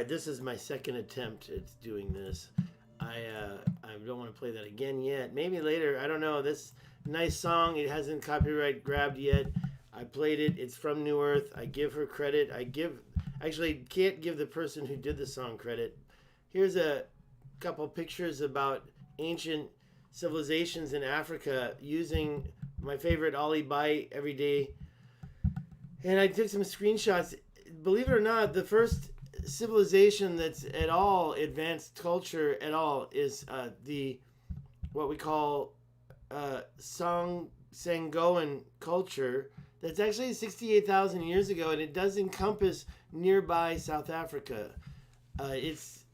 right, this is my second attempt at doing this. I don't want to play that again yet. Maybe later. I don't know. This nice song. It hasn't copyright grabbed yet. I played it. It's from New Earth. I give her credit. Actually can't give the person who did the song credit. Here's a couple pictures about ancient civilizations in Africa using my favorite Ollie Bite every day. And I took some screenshots. Believe it or not, the first civilization that's at all advanced culture at all is what we call Sangoan culture. That's actually 68,000 years ago, and it does encompass nearby South Africa. It's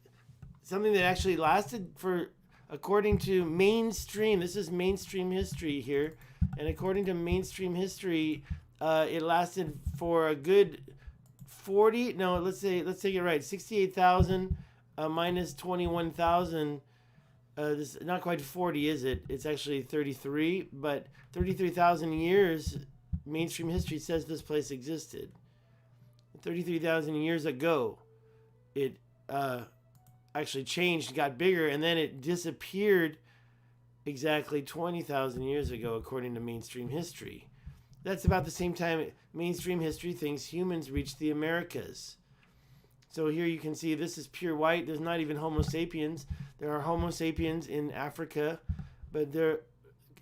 something that actually lasted for, according to mainstream, this is mainstream history here, and according to mainstream history, it lasted for a good 40, no, let's take it right, 68,000 minus 21,000, this is not quite 40, is it? It's actually 33, but 33,000 years, mainstream history says this place existed. 33,000 years ago, it actually changed, got bigger, and then it disappeared exactly 20,000 years ago, according to mainstream history. That's about the same time mainstream history thinks humans reached the Americas. So here you can see this is pure white. There's not even Homo sapiens. There are Homo sapiens in Africa, but their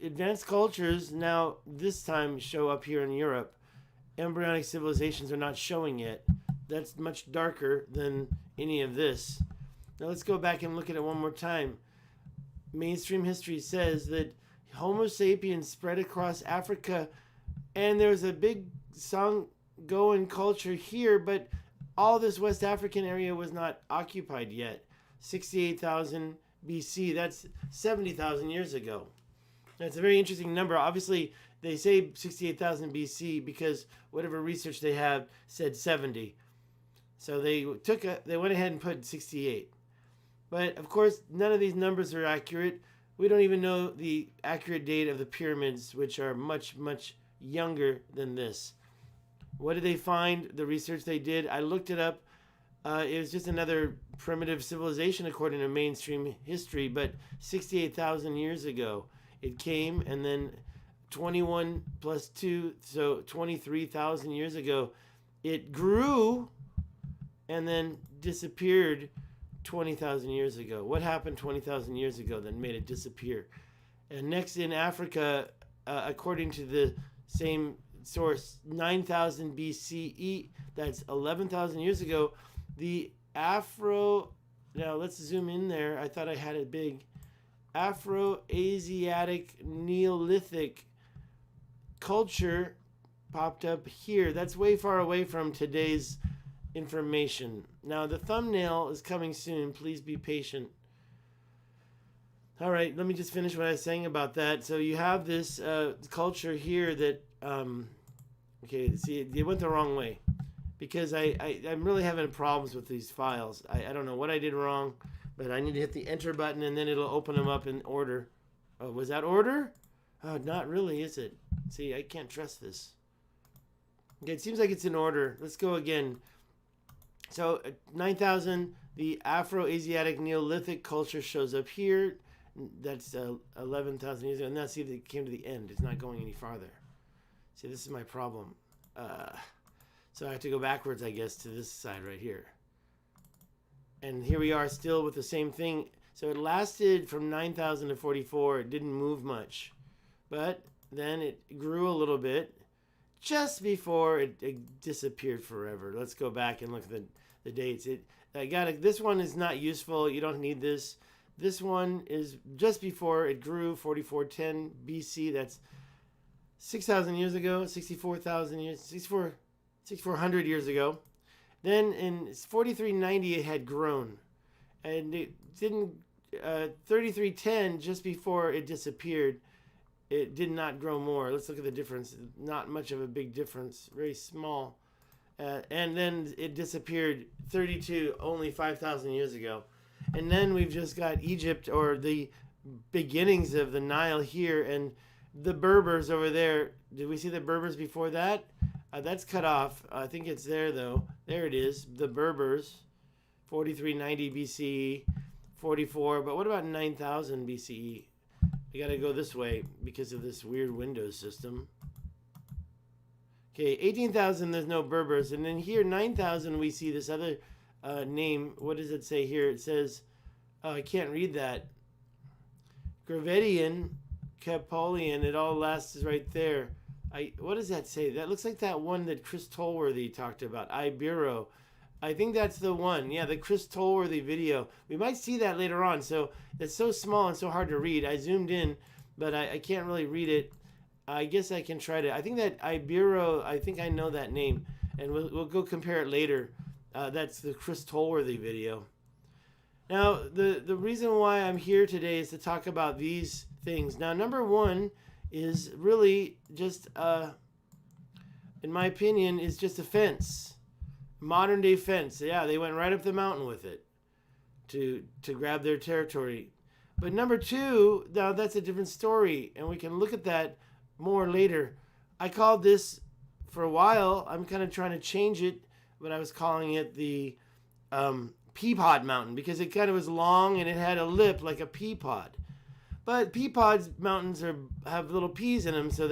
advanced cultures now this time show up here in Europe. Embryonic civilizations are not showing yet. That's much darker than any of this. Now let's go back and look at it one more time. Mainstream history says that Homo sapiens spread across Africa, and there's a big Sangoan culture here, but all this West African area was not occupied yet. 68,000 BC, that's 70,000 years ago. That's a very interesting number. Obviously, they say 68,000 BC because whatever research they have said 70. So they went ahead and put 68. But of course, none of these numbers are accurate. We don't even know the accurate date of the pyramids, which are much, much younger than this. What did they find? The research they did, I looked it up. It was just another primitive civilization according to mainstream history, but 68,000 years ago it came, and then 21 plus 2, so 23,000 years ago it grew and then disappeared 20,000 years ago. What happened 20,000 years ago that made it disappear? And next in Africa, according to the same source, 9,000 BCE, that's 11,000 years ago, the now let's zoom in there. I thought I had it big. Afro-Asiatic Neolithic culture popped up here. That's way far away from today's information. Now the thumbnail is coming soon. Please be patient. All right, let me just finish what I was saying about that. So you have this culture here that, okay, see, it went the wrong way because I'm really having problems with these files. I don't know what I did wrong, but I need to hit the enter button and then it'll open them up in order. Oh, was that order? Oh, not really, is it? See, I can't trust this. Okay, it seems like it's in order. Let's go again. So 9,000, the Afro-Asiatic Neolithic culture shows up here. That's 11,000 years ago. And now see, it came to the end. It's not going any farther. See, this is my problem. So I have to go backwards, I guess, to this side right here. And here we are still with the same thing. So it lasted from 9,000 to 44. It didn't move much. But then it grew a little bit just before it disappeared forever. Let's go back and look at the dates. This one is not useful. You don't need this. This one is just before it grew, 4410 BC. That's 6,000 years ago, 64,000 years, 6,400 years ago. Then in 4390, it had grown. And it didn't, 3310, just before it disappeared, it did not grow more. Let's look at the difference. Not much of a big difference, very small. And then it disappeared 32, only 5,000 years ago. And then we've just got Egypt, or the beginnings of the Nile here, and the Berbers over there. Did we see the Berbers before that? That's cut off. I think it's there, though. There it is, the Berbers. 4390 BCE, 44. But what about 9000 BCE? We got to go this way because of this weird Windows system. Okay, 18,000, there's no Berbers. And then here, 9,000, we see this other name. What does it say here? It says, oh, I can't read that. Gravettian, Capolian, it all lasts right there. What does that say? That looks like that one that Chris Tolworthy talked about, Ibero. I think that's the one. Yeah, the Chris Tolworthy video. We might see that later on. So it's so small and so hard to read. I zoomed in, but I can't really read it. I guess I can try to. I think that Ibero, I think I know that name. And we'll go compare it later. That's the Chris Tolworthy video. Now, the reason why I'm here today is to talk about these things. Now, number one is really just, in my opinion, is just a fence. Modern day fence. Yeah, they went right up the mountain with it to grab their territory. But number two, now that's a different story, and we can look at that more later. I called this for a while. I'm kind of trying to change it, but I was calling it the Peapod Mountain because it kind of was long and it had a lip like a pea pod. But Peapod Mountains have little peas in them, so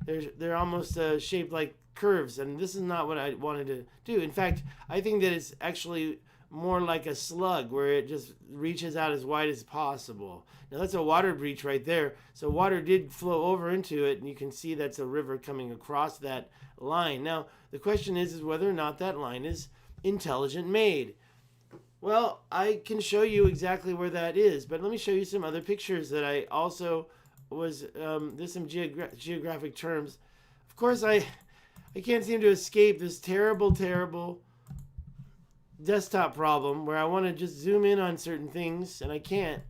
they're almost shaped like curves, and this is not what I wanted to do. In fact, I think that it's actually more like a slug where it just reaches out as wide as possible. Now that's a water breach right there, so water did flow over into it, and you can see that's a river coming across that line. Now the question is whether or not that line is intelligent made. Well, I can show you exactly where that is, but let me show you some other pictures that I also was, there's some geographic terms. Of course, I can't seem to escape this terrible desktop problem where I want to just zoom in on certain things, and I can't.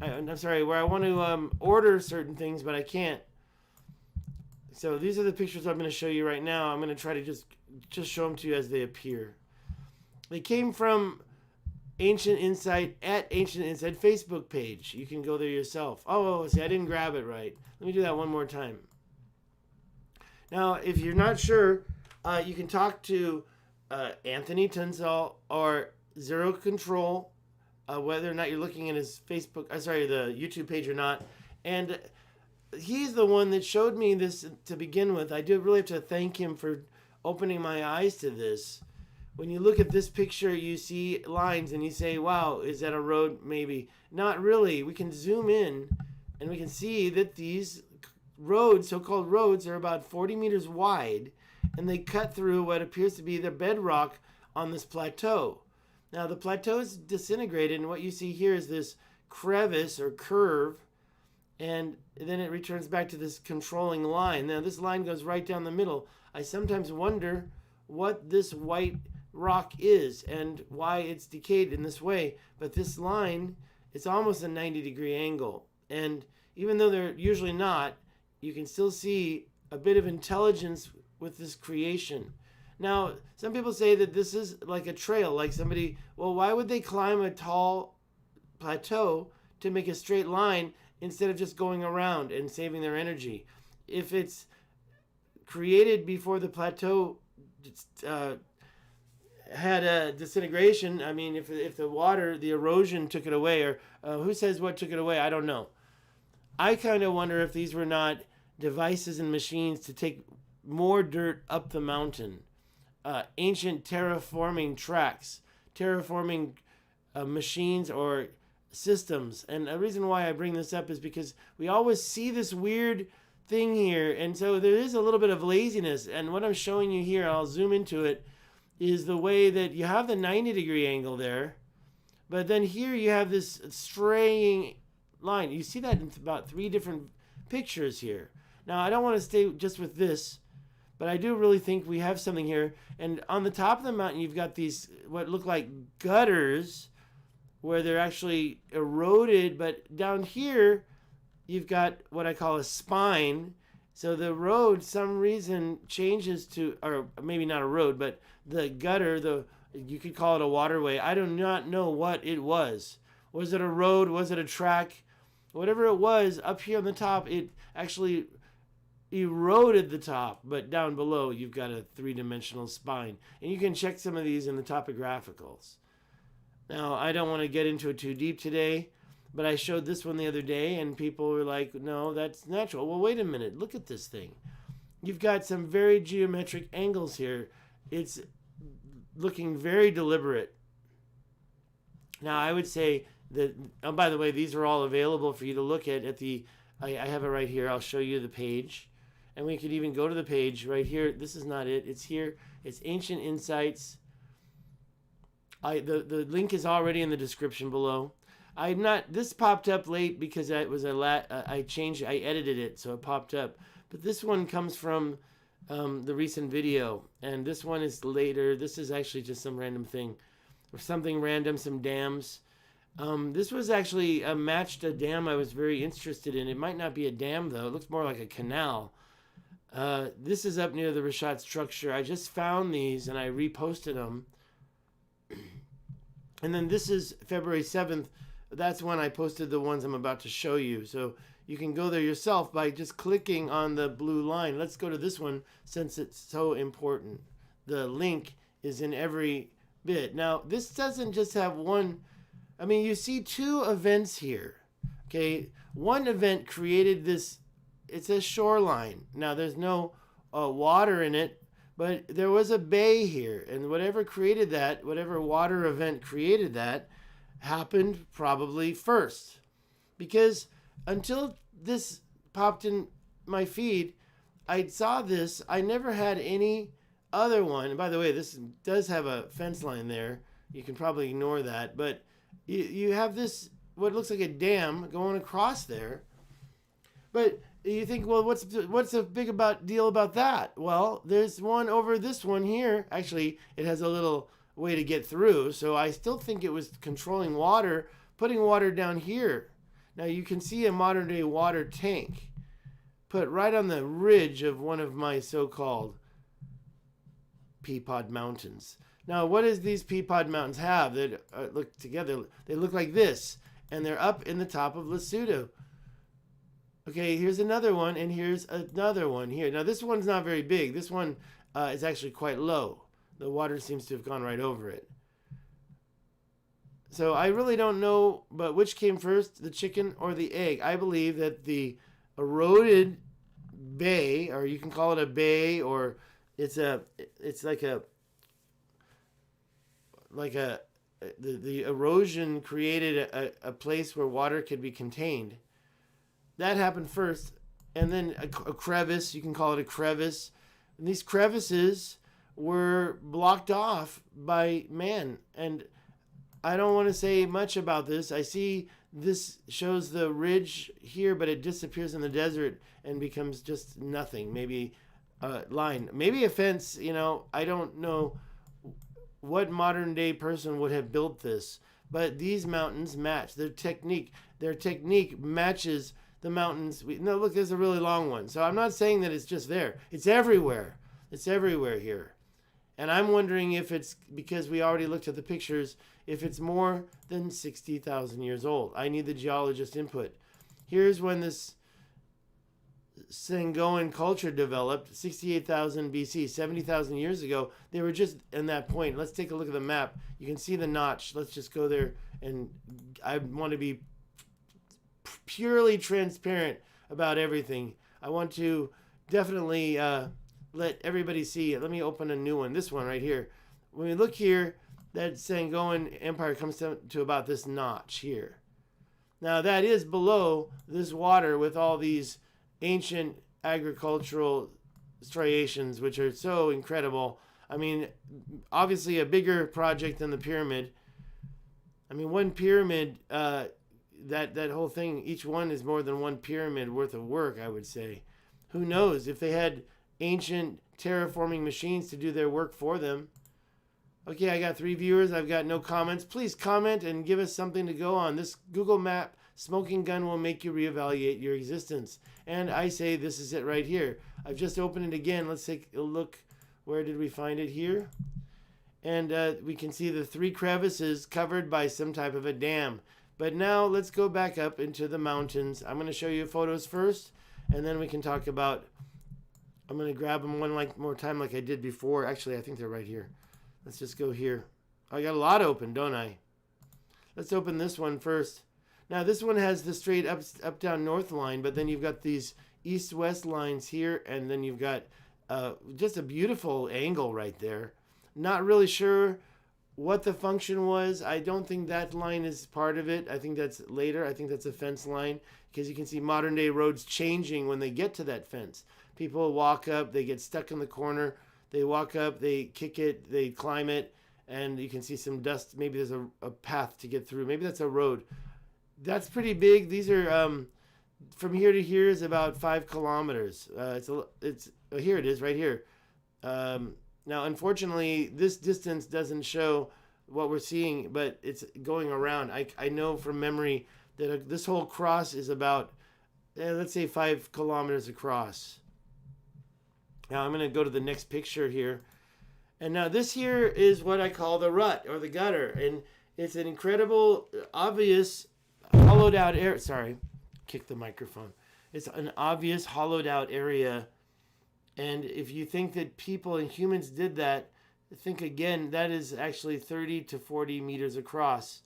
I'm sorry, where I want to order certain things, but I can't. So these are the pictures I'm going to show you right now. I'm going to try to just show them to you as they appear. They came from Ancient Insight at Ancient Insight Facebook page. You can go there yourself. Oh, see, I didn't grab it right. Let me do that one more time. Now, if you're not sure, you can talk to Anthony Tunzel or Zero Control, whether or not you're looking at his Facebook, the YouTube page or not. And he's the one that showed me this to begin with. I do really have to thank him for opening my eyes to this. When you look at this picture, you see lines and you say, wow, is that a road? Maybe. Not really. We can zoom in and we can see that these roads, so-called roads, are about 40 meters wide, and they cut through what appears to be the bedrock on this plateau. Now, the plateau is disintegrated, and what you see here is this crevice or curve, and then it returns back to this controlling line. Now, this line goes right down the middle. I sometimes wonder what this white rock is and why it's decayed in this way, but this line, it's almost a 90-degree angle, and even though they're usually not, you can still see a bit of intelligence with this creation. Now, some people say that this is like a trail, like somebody, well, why would they climb a tall plateau to make a straight line instead of just going around and saving their energy? If it's created before the plateau had a disintegration, I mean, if the water, the erosion took it away, or who says what took it away, I don't know. I kind of wonder if these were not devices and machines to take more dirt up the mountain. Ancient terraforming tracks, terraforming machines or systems. And the reason why I bring this up is because we always see this weird thing here. And so there is a little bit of laziness. And what I'm showing you here, I'll zoom into it, is the way that you have the 90-degree angle there. But then here you have this straying line. You see that in about 3 different pictures here. Now, I don't want to stay just with this, but I do really think we have something here. And on the top of the mountain, you've got these what look like gutters where they're actually eroded. But down here, you've got what I call a spine. So the road, some reason, changes to, or maybe not a road, but the gutter, you could call it a waterway. I do not know what it was. Was it a road? Was it a track? Whatever it was, up here on the top, it actually eroded the top, but down below you've got a three-dimensional spine. And you can check some of these in the topographicals. Now, I don't want to get into it too deep today, but I showed this one the other day, and people were like, no, that's natural. Well, wait a minute. Look at this thing. You've got some very geometric angles here. It's looking very deliberate. Now, I would say that, oh, by the way, these are all available for you to look at the, I have it right here. I'll show you the page. And we could even go to the page right here. This is not it. It's here. It's Ancient Insights. The link is already in the description below. This popped up late because I edited it, so it popped up. But this one comes from the recent video, and this one is later. This is actually just some random thing, or something random, some dams. This was actually matched a dam I was very interested in. It might not be a dam, though. It looks more like a canal. This is up near the richat structure. I just found these, and I reposted them. And then this is February 7th. That's when I posted the ones I'm about to show you. So you can go there yourself by just clicking on the blue line. Let's go to this one since it's so important. The link is in every bit. Now, this doesn't just have one. I mean, you see two events here. Okay, one event created this. It's a shoreline. Now, there's no water in it. But there was a bay here, and whatever created that, whatever water event created that, happened probably first. Because until this popped in my feed, I saw this. I never had any other one. And by the way, this does have a fence line there. You can probably ignore that. But you have this, what looks like a dam going across there. But you think, well, what's the big deal about that? Well, there's one over this one here. Actually, it has a little way to get through. So I still think it was controlling water, putting water down here. Now you can see a modern day water tank put right on the ridge of one of my so-called Peapod Mountains. Now, what does these Peapod Mountains have that look together? They look like this, and they're up in the top of Lesotho. Okay, here's another one, and here's another one here. Now, this one's not very big. This one is actually quite low. The water seems to have gone right over it. So I really don't know, but which came first, the chicken or the egg? I believe that the eroded bay, or you can call it a bay, or it's like the erosion created a place where water could be contained. That happened first, and then a crevice, you can call it a crevice. And these crevices were blocked off by man. And I don't want to say much about this. I see this shows the ridge here, but it disappears in the desert and becomes just nothing. Maybe a line, maybe a fence, I don't know what modern day person would have built this, but these mountains match. Their technique matches the mountains. No, look, there's a really long one. So I'm not saying that it's just there. It's everywhere. It's everywhere here. And I'm wondering if it's, because we already looked at the pictures, if it's more than 60,000 years old. I need the geologist input. Here's when this Sangoan culture developed, 68,000 BC, 70,000 years ago. They were just in that point. Let's take a look at the map. You can see the notch. Let's just go there, and I want to be purely transparent about everything. I want to definitely let everybody see it. Let me open a new one. This one right here. When we look here, that Sangoan Empire comes to about this notch here. Now that is below this water with all these ancient agricultural striations, which are so incredible. I mean, obviously a bigger project than the pyramid. I mean, one pyramid, that whole thing, each one is more than one pyramid worth of work, I would say. Who knows if they had ancient terraforming machines to do their work for them. Okay, I got 3 viewers. I've got no comments. Please comment and give us something to go on. This Google map smoking gun will make you reevaluate your existence. And I say this is it right here. I've just opened it again. Let's take a look. Where did we find it here? And we can see the 3 crevices covered by some type of a dam. But now let's go back up into the mountains. I'm going to show you photos first, and then we can talk about I'm going to grab them more time like I did before. Actually, I think they're right here. Let's just go here. I got a lot open, don't I? Let's open this one first. Now, this one has the straight up, down, north line, but then you've got these east-west lines here, and then you've got just a beautiful angle right there. Not really sure what the function was. I don't think that line is part of it. I think that's later. I think that's a fence line, because you can see modern day roads changing when they get to that fence. People walk up, they get stuck in the corner, they walk up, they kick it, they climb it, and you can see some dust. Maybe there's a path to get through. Maybe that's a road. That's pretty big. These are from here to here is about 5 kilometers. Here it is right here. Now, unfortunately, this distance doesn't show what we're seeing, but it's going around. I know from memory that this whole cross is about, let's say, 5 kilometers across. Now, I'm going to go to the next picture here. And now this here is what I call the rut, or the gutter. And it's an incredible, obvious, hollowed out area. Sorry, kick the microphone. It's an obvious hollowed out area. And if you think that people and humans did that, think again, that is actually 30 to 40 meters across.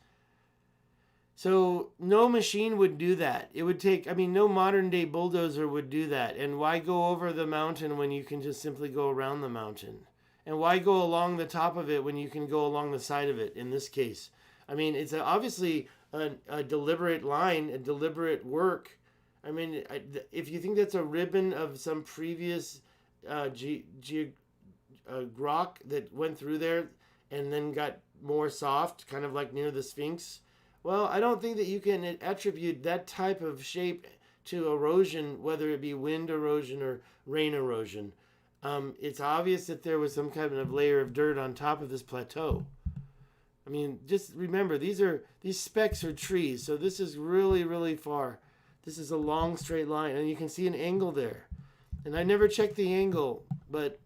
So no machine would do that. It would take, no modern day bulldozer would do that. And why go over the mountain when you can just simply go around the mountain? And why go along the top of it when you can go along the side of it in this case? It's obviously a deliberate line, a deliberate work. If you think that's a ribbon of some previous rock that went through there and then got more soft, kind of like near the Sphinx, well, I don't think that you can attribute that type of shape to erosion, whether it be wind erosion or rain erosion. It's obvious that there was some kind of layer of dirt on top of this plateau. Just remember, these specks are trees, so this is really, really far. This is a long straight line, and you can see an angle there. And I never checked the angle, but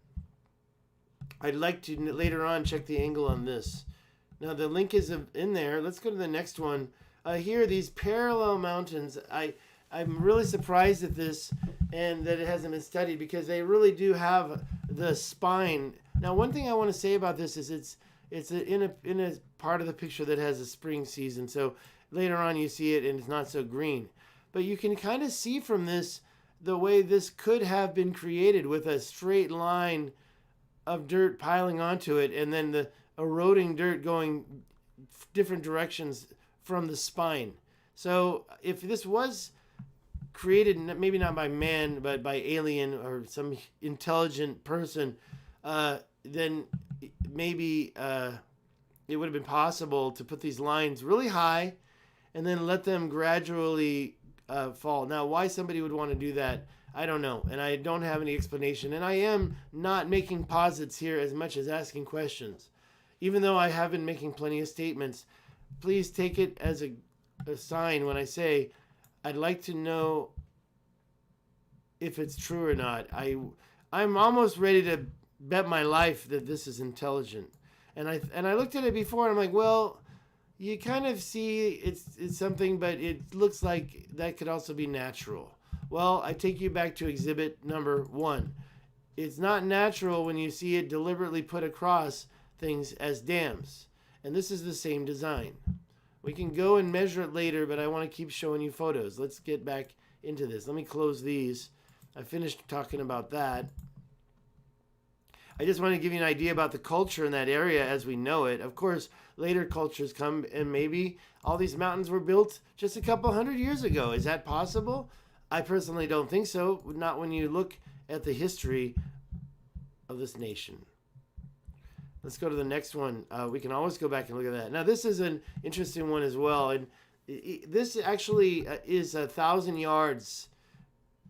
I'd like to later on check the angle on this. Now, the link is in there. Let's go to the next one. Here, these parallel mountains. I'm really surprised at this and that it hasn't been studied, because they really do have the spine. Now, one thing I want to say about this is it's in a part of the picture that has a spring season. So later on you see it and it's not so green. But you can kind of see from this the way this could have been created, with a straight line of dirt piling onto it, and then the eroding dirt going different directions from the spine. So if this was created, maybe not by man, but by alien or some intelligent person, then maybe it would have been possible to put these lines really high and then let them gradually fall. Now, why somebody would want to do that, I don't know, and I don't have any explanation. And I am not making posits here as much as asking questions. Even though I have been making plenty of statements, please take it as a sign when I say I'd like to know if it's true or not. I'm almost ready to bet my life that this is intelligent. And I looked at it before, and I'm like, well, you kind of see it's something, but it looks like that could also be natural. Well, I take you back to exhibit number 1. It's not natural when you see it deliberately put across things as dams. And this is the same design. We can go and measure it later, but I want to keep showing you photos. Let's get back into this. Let me close these. I finished talking about that. I just want to give you an idea about the culture in that area as we know it. Of course, later cultures come, and maybe all these mountains were built just a couple hundred years ago. Is that possible? I personally don't think so. Not when you look at the history of this nation. Let's go to the next one. We can always go back and look at that. Now, this is an interesting one as well. And this actually is 1,000 yards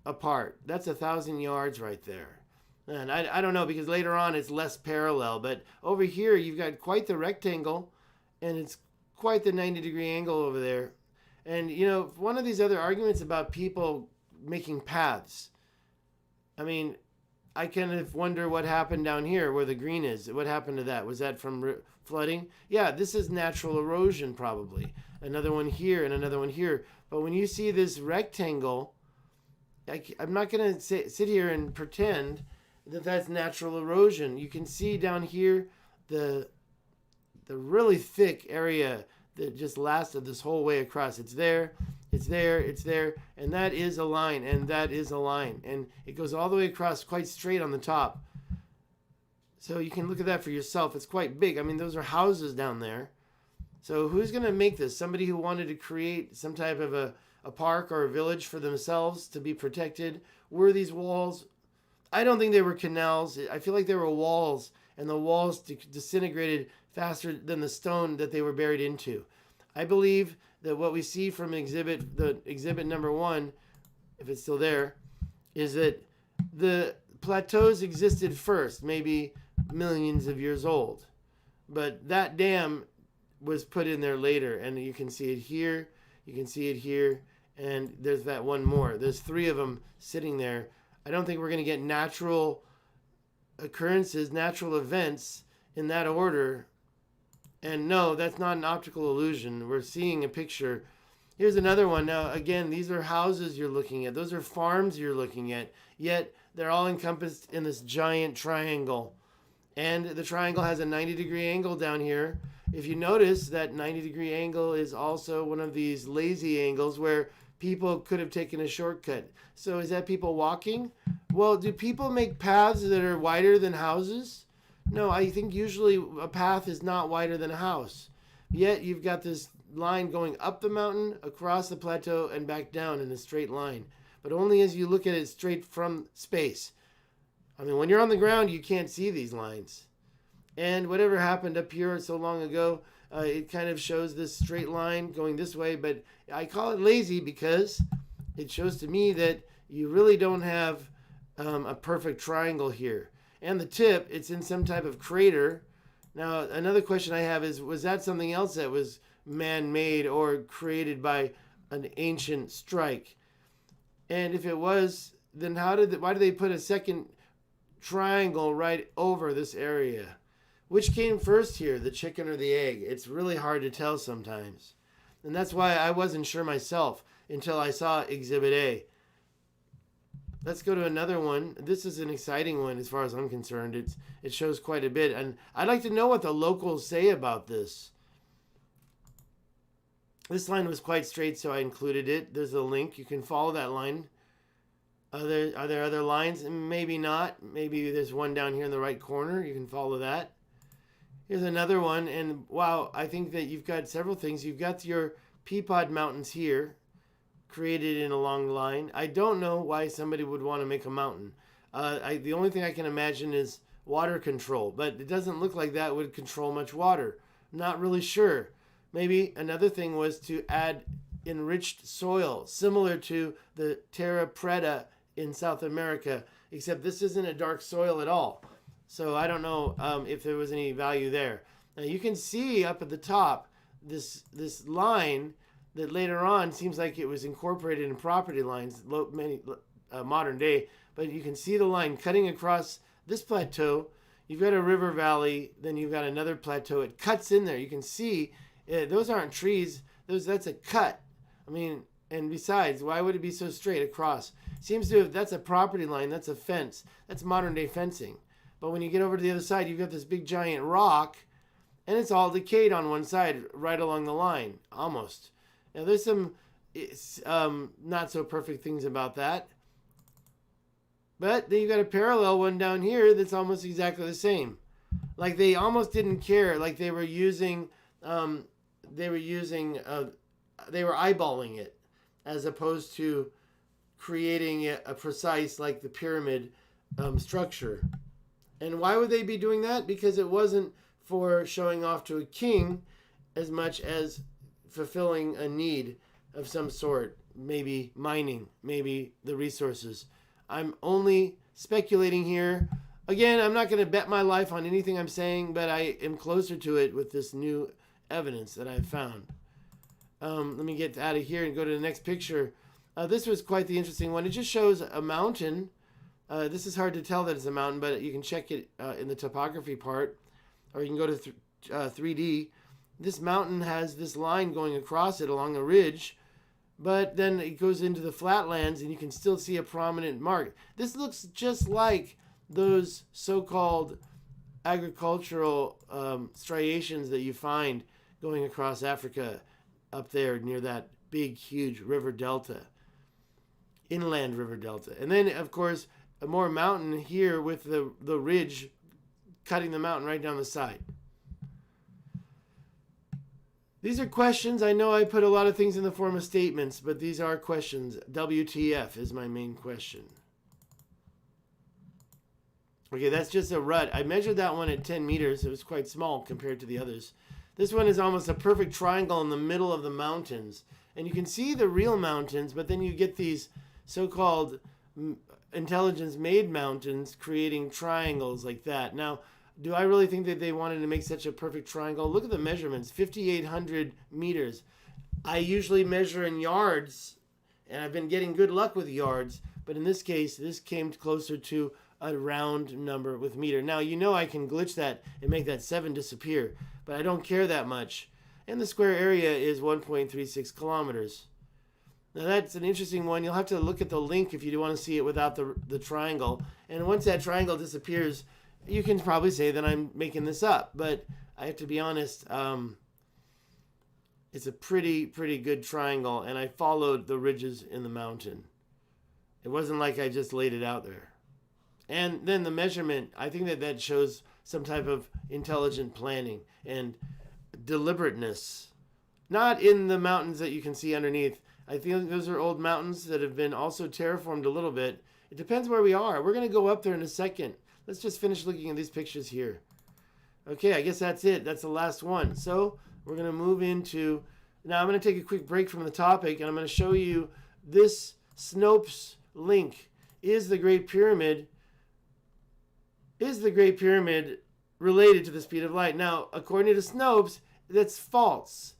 apart. That's 1,000 yards right there. And I don't know, because later on it's less parallel. But over here, you've got quite the rectangle, and it's quite the 90-degree angle over there. And, one of these other arguments about people making paths. I kind of wonder what happened down here where the green is. What happened to that? Was that from flooding? Yeah, this is natural erosion probably. Another one here and another one here. But when you see this rectangle, I'm not going to sit here and pretend that's natural erosion. You can see down here the really thick area that just lasted this whole way across. It's there, it's there, it's there, and that is a line, and that is a line. And it goes all the way across quite straight on the top. So you can look at that for yourself. It's quite big. I mean, those are houses down there. So who's going to make this? Somebody who wanted to create some type of a park or a village for themselves to be protected. Were these walls? I don't think they were canals. I feel like they were walls, and the walls disintegrated faster than the stone that they were buried into. I believe that what we see from exhibit number 1, if it's still there, is that the plateaus existed first, maybe millions of years old. But that dam was put in there later, and you can see it here, you can see it here, and there's that one more. There's 3 of them sitting there. I don't think we're going to get natural occurrences, natural events in that order. And no, that's not an optical illusion. We're seeing a picture. Here's another one. Now, again, these are houses you're looking at. Those are farms you're looking at. Yet, they're all encompassed in this giant triangle. And the triangle has a 90-degree angle down here. If you notice, that 90-degree angle is also one of these lazy angles where people could have taken a shortcut. So is that people walking? Well, do people make paths that are wider than houses? No, I think usually a path is not wider than a house. Yet you've got this line going up the mountain, across the plateau, and back down in a straight line. But only as you look at it straight from space. I mean, when you're on the ground, you can't see these lines. And whatever happened up here so long ago, it kind of shows this straight line going this way. But I call it lazy because it shows to me that you really don't have a perfect triangle here. And the tip, it's in some type of crater. Now, another question I have is, was that something else that was man-made or created by an ancient strike? And if it was, then why did they put a second triangle right over this area? Which came first here, the chicken or the egg? It's really hard to tell sometimes. And that's why I wasn't sure myself until I saw Exhibit A. Let's go to another one. This is an exciting one as far as I'm concerned. It shows quite a bit. And I'd like to know what the locals say about this. This line was quite straight, so I included it. There's a link. You can follow that line. Are there other lines? Maybe not. Maybe there's one down here in the right corner. You can follow that. Here's another one. And wow, I think that you've got several things. You've got your Peapod Mountains here, created in a long line. I don't know why somebody would want to make a mountain. The only thing I can imagine is water control, but it doesn't look like that would control much water. Not really sure. Maybe another thing was to add enriched soil, similar to the terra preta in South America, except this isn't a dark soil at all. So I don't know if there was any value there. Now you can see up at the top this line that later on seems like it was incorporated in property lines, modern day. But you can see the line cutting across this plateau. You've got a river valley, then you've got another plateau. It cuts in there. You can see those aren't trees. That's a cut. I mean, and besides, why would it be so straight across? Seems to have, that's a property line. That's a fence. That's modern day fencing. But when you get over to the other side, you've got this big giant rock, and it's all decayed on one side, right along the line, almost. Now, there's some not so perfect things about that. But then you've got a parallel one down here that's almost exactly the same. Like they almost didn't care. Like they were eyeballing it as opposed to creating a precise, like the pyramid structure. And why would they be doing that? Because it wasn't for showing off to a king as much as fulfilling a need of some sort, maybe mining, maybe the resources. I'm only speculating here. Again, I'm not going to bet my life on anything I'm saying, but I am closer to it with this new evidence that I've found. Let me get out of here and go to the next picture. This was quite the interesting one. It just shows a mountain. This is hard to tell that it's a mountain, but you can check it in the topography part, or you can go to 3D. This mountain has this line going across it along a ridge, but then it goes into the flatlands and you can still see a prominent mark. This looks just like those so-called agricultural striations that you find going across Africa up there near that big, huge river delta, inland river delta. And then, of course, a more mountain here with the ridge cutting the mountain right down the side. These are questions. I know I put a lot of things in the form of statements, but these are questions. WTF is my main question. Okay, that's just a rut. I measured that one at 10 meters. It was quite small compared to the others. This one is almost a perfect triangle in the middle of the mountains. And you can see the real mountains, but then you get these so-called intelligence-made mountains creating triangles like that. Now, do I really think that they wanted to make such a perfect triangle? Look at the measurements, 5,800 meters. I usually measure in yards, and I've been getting good luck with yards. But in this case, this came closer to a round number with meter. Now, you know I can glitch that and make that 7 disappear, but I don't care that much. And the square area is 1.36 kilometers. Now, that's an interesting one. You'll have to look at the link if you want to see it without the triangle. And once that triangle disappears, you can probably say that I'm making this up. But I have to be honest, it's a pretty good triangle, and I followed the ridges in the mountain. It wasn't like I just laid it out there. And then the measurement, I think that shows some type of intelligent planning and deliberateness. Not in the mountains that you can see underneath. I think those are old mountains that have been also terraformed a little bit. It depends where we are. We're going to go up there in a second. Let's just finish looking at these pictures here. Okay, I guess that's it. That's the last one. So we're going to move into... Now I'm going to take a quick break from the topic, and I'm going to show you this Snopes link. Is the Great Pyramid related to the speed of light? Now, according to Snopes, that's false.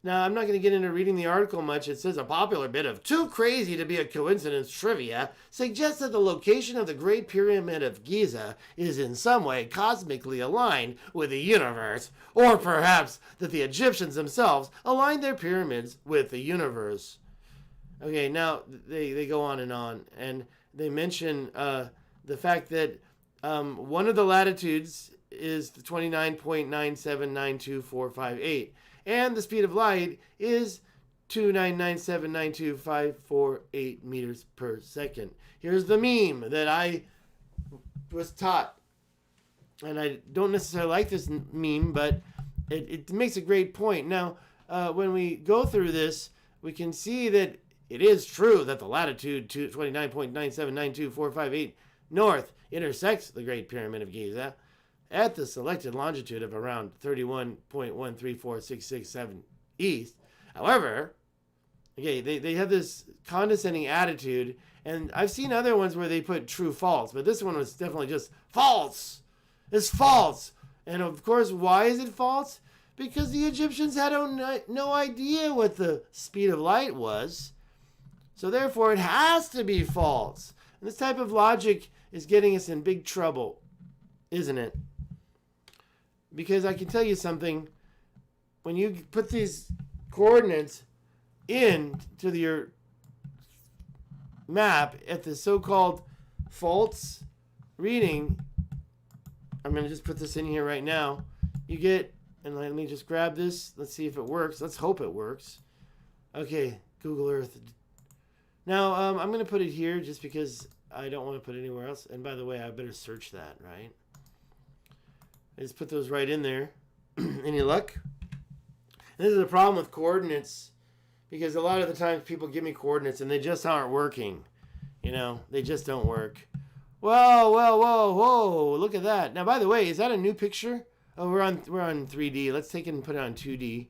Now, I'm not going to get into reading the article much. It says a popular bit of too crazy to be a coincidence trivia suggests that the location of the Great Pyramid of Giza is in some way cosmically aligned with the universe, or perhaps that the Egyptians themselves aligned their pyramids with the universe. Okay, now they go on, and they mention the fact that one of the latitudes is 29.9792458, and the speed of light is 299792548 meters per second. Here's the meme that I was taught, and I don't necessarily like this meme, but it makes a great point. Now, when we go through this, we can see that it is true that the latitude 29.9792458 north intersects the Great Pyramid of Giza at the selected longitude of around 31.134667 east. However, okay, they have this condescending attitude, and I've seen other ones where they put true false, but this one was definitely just false. It's false. And of course, why is it false? Because the Egyptians had no idea what the speed of light was. So therefore, it has to be false. And this type of logic is getting us in big trouble, isn't it? Because I can tell you something. When you put these coordinates into your map at the so-called false reading, I'm going to just put this in here right now. You get, and let me just grab this. Let's see if it works. Let's hope it works. Okay, Google Earth. Now, I'm going to put it here just because I don't want to put it anywhere else. And by the way, I better search that, right? I just put those right in there. Any luck? And this is a problem with coordinates, because a lot of the times people give me coordinates and they just aren't working. You know, they just don't work. Whoa, look at that. Now, by the way, is that a new picture? Oh, we're on 3D. Let's take it and put it on 2D.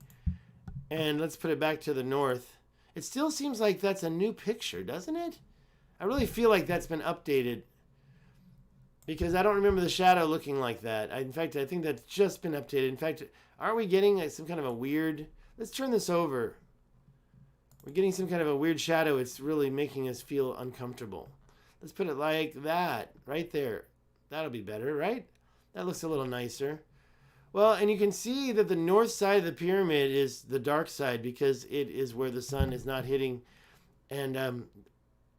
And let's put it back to the north. It still seems like that's a new picture, doesn't it? I really feel like that's been updated, because I don't remember the shadow looking like that. In fact, I think that's just been updated. In fact, aren't we getting some kind of a weird... Let's turn this over. We're getting some kind of a weird shadow. It's really making us feel uncomfortable. Let's put it like that, right there. That'll be better, right? That looks a little nicer. Well, and you can see that the north side of the pyramid is the dark side, because it is where the sun is not hitting. And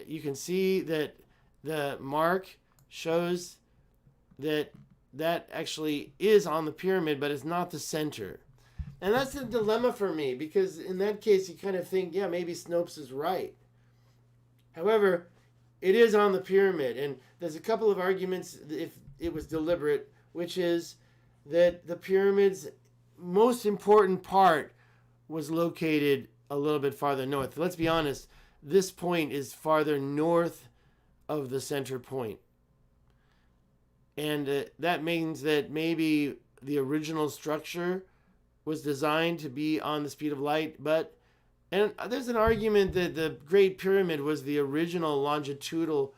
you can see that the mark shows that that actually is on the pyramid, but it's not the center. And that's a dilemma for me, because in that case, you kind of think, yeah, maybe Snopes is right. However, it is on the pyramid, and there's a couple of arguments if it was deliberate, which is that the pyramid's most important part was located a little bit farther north. Let's be honest, this point is farther north of the center point. And that means that maybe the original structure was designed to be on the speed of light, and there's an argument that the Great Pyramid was the original longitudinal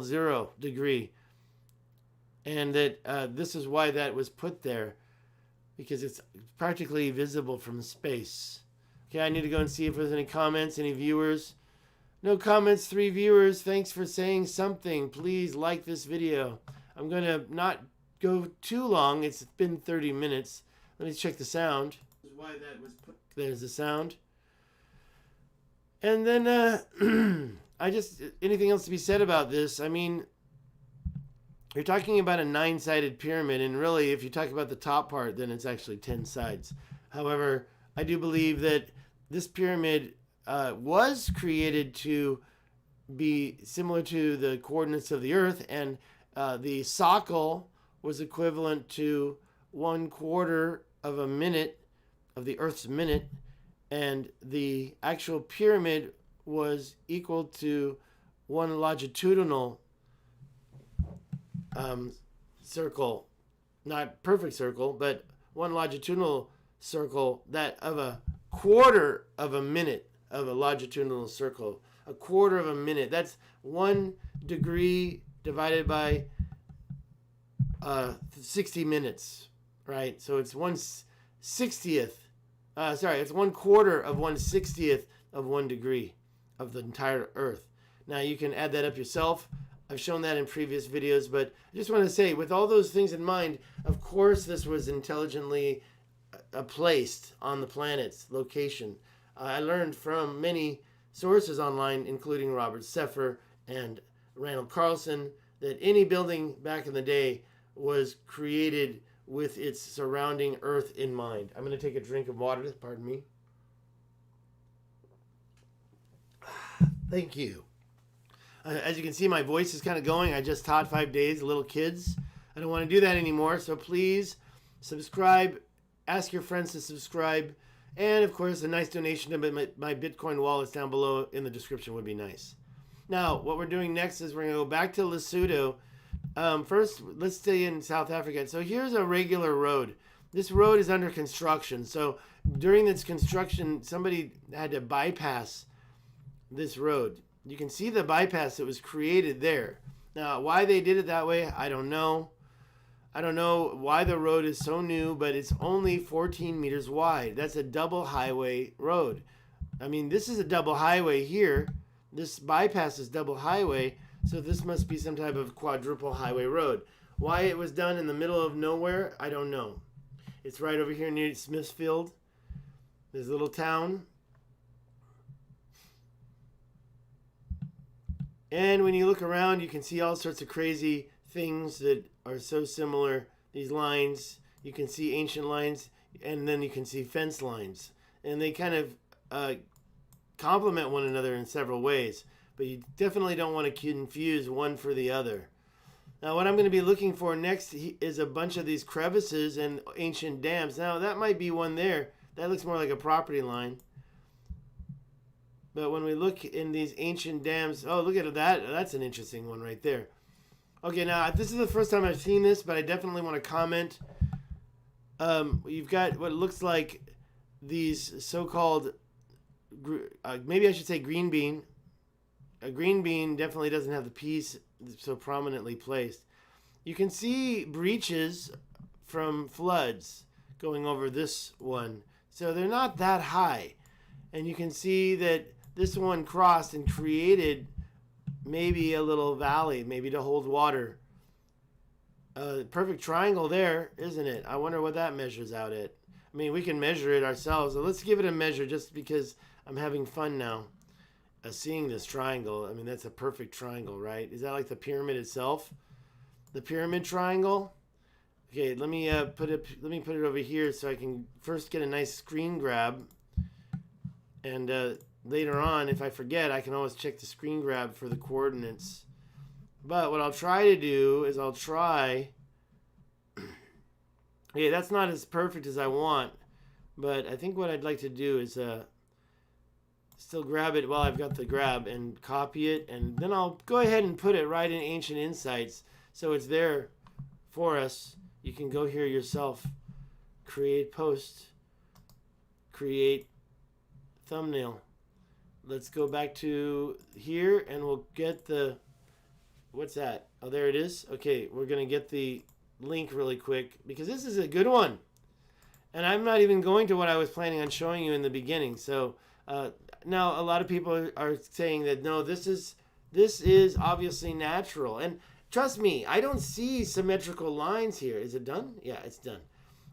0 degree, and that this is why that was put there, because it's practically visible from space. Okay, I need to go and see if there's any comments, any viewers. No comments, 3 viewers. Thanks for saying something. Please like this video. I'm going to not go too long. It's been 30 minutes. Let me check the sound. Why that was put. There's the sound. And then anything else to be said about this? I mean, you're talking about a 9-sided pyramid, and really, if you talk about the top part, then it's actually 10 sides. However, I do believe that this pyramid was created to be similar to the coordinates of the Earth, and the socle was equivalent to 1/4 of a minute of the Earth's minute, and the actual pyramid was equal to 1 longitudinal circle, not perfect circle, but 1 longitudinal circle, that of 1/4 of a minute of a longitudinal circle. 1/4 of a minute. That's 1 degree divided by 60 minutes, right? So it's 1/60th. It's 1/4 of 1/60th of 1 degree of the entire Earth. Now you can add that up yourself. I've shown that in previous videos, but I just want to say, with all those things in mind, of course this was intelligently placed on the planet's location. I learned from many sources online, including Robert Seffer and Randall Carlson, that any building back in the day was created with its surrounding Earth in mind. I'm going to take a drink of water, pardon me. Thank you. As you can see, my voice is kind of going. I just taught 5 days, little kids. I don't want to do that anymore, so please subscribe. Ask your friends to subscribe. And, of course, a nice donation to my Bitcoin wallets down below in the description would be nice. Now, what we're doing next is we're going to go back to Lesotho. First, let's stay in South Africa. So here's a regular road. This road is under construction. So during this construction, somebody had to bypass this road. You can see the bypass that was created there. Now, why they did it that way, I don't know. I don't know why the road is so new, but it's only 14 meters wide. That's a double highway road. I mean, this is a double highway here. This bypass is double highway, so this must be some type of quadruple highway road. Why it was done in the middle of nowhere, I don't know. It's right over here near Smithfield, this little town. And when you look around, you can see all sorts of crazy things that are so similar. These lines, you can see ancient lines, and then you can see fence lines. And they kind of complement one another in several ways. But you definitely don't want to confuse one for the other. Now, what I'm going to be looking for next is a bunch of these crevices and ancient dams. Now, that might be one there. That looks more like a property line. But when we look in these ancient dams, oh, look at that. That's an interesting one right there. Okay, now, this is the first time I've seen this, but I definitely want to comment. You've got what looks like these so-called, maybe I should say green bean. A green bean definitely doesn't have the piece so prominently placed. You can see breaches from floods going over this one. So they're not that high. And you can see that this one crossed and created maybe a little valley, maybe to hold water. Perfect triangle there, isn't it? I wonder what that measures out at. I mean, we can measure it ourselves. So let's give it a measure just because I'm having fun now. seeing this triangle. I mean, that's a perfect triangle, right? Is that like the pyramid itself? The pyramid triangle? Okay, let me put it over here so I can first get a nice screen grab. And later on, if I forget, I can always check the screen grab for the coordinates. But what I'll try to do is okay, that's not as perfect as I want. But I think what I'd like to do is still grab it while I've got the grab and copy it. And then I'll go ahead and put it right in Ancient Insights. So it's there for us. You can go here yourself. Create post. Create thumbnail. Let's go back to here and we'll get the, what's that? Oh, there it is. Okay, we're going to get the link really quick because this is a good one. And I'm not even going to what I was planning on showing you in the beginning. So now a lot of people are saying that, no, this is obviously natural. And trust me, I don't see symmetrical lines here. Is it done? Yeah, it's done.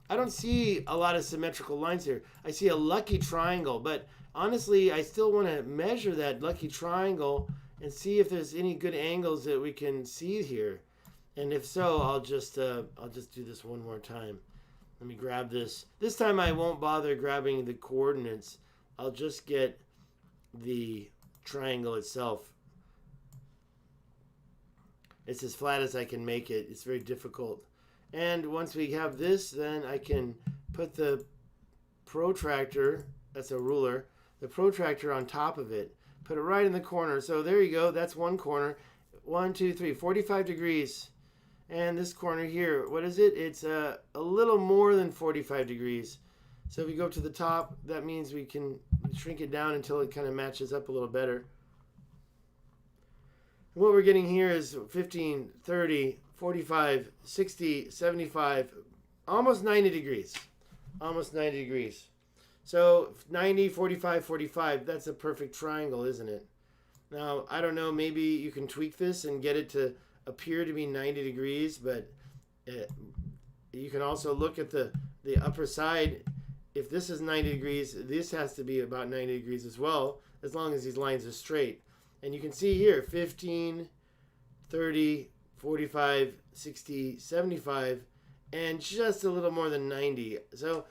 I don't see a lot of symmetrical lines here. I see a lucky triangle, but honestly, I still want to measure that lucky triangle and see if there's any good angles that we can see here. And if so, I'll just do this one more time. Let me grab this. This time I won't bother grabbing the coordinates. I'll just get the triangle itself. It's as flat as I can make it. It's very difficult. And once we have this, then I can put the protractor, that's a ruler, the protractor on top of it. Put it right in the corner. So there you go. That's one corner. 1, 2, 3, 45 degrees. And this corner here, what is it? It's a little more than 45 degrees. So if we go up to the top, that means we can shrink it down until it kind of matches up a little better. And what we're getting here is 15, 30, 45, 60, 75, almost 90 degrees. Almost 90 degrees. So 90, 45, 45, that's a perfect triangle, isn't it? Now, I don't know, maybe you can tweak this and get it to appear to be 90 degrees, but you can also look at the upper side. If this is 90 degrees, this has to be about 90 degrees as well, as long as these lines are straight. And you can see here, 15, 30, 45, 60, 75, and just a little more than 90. So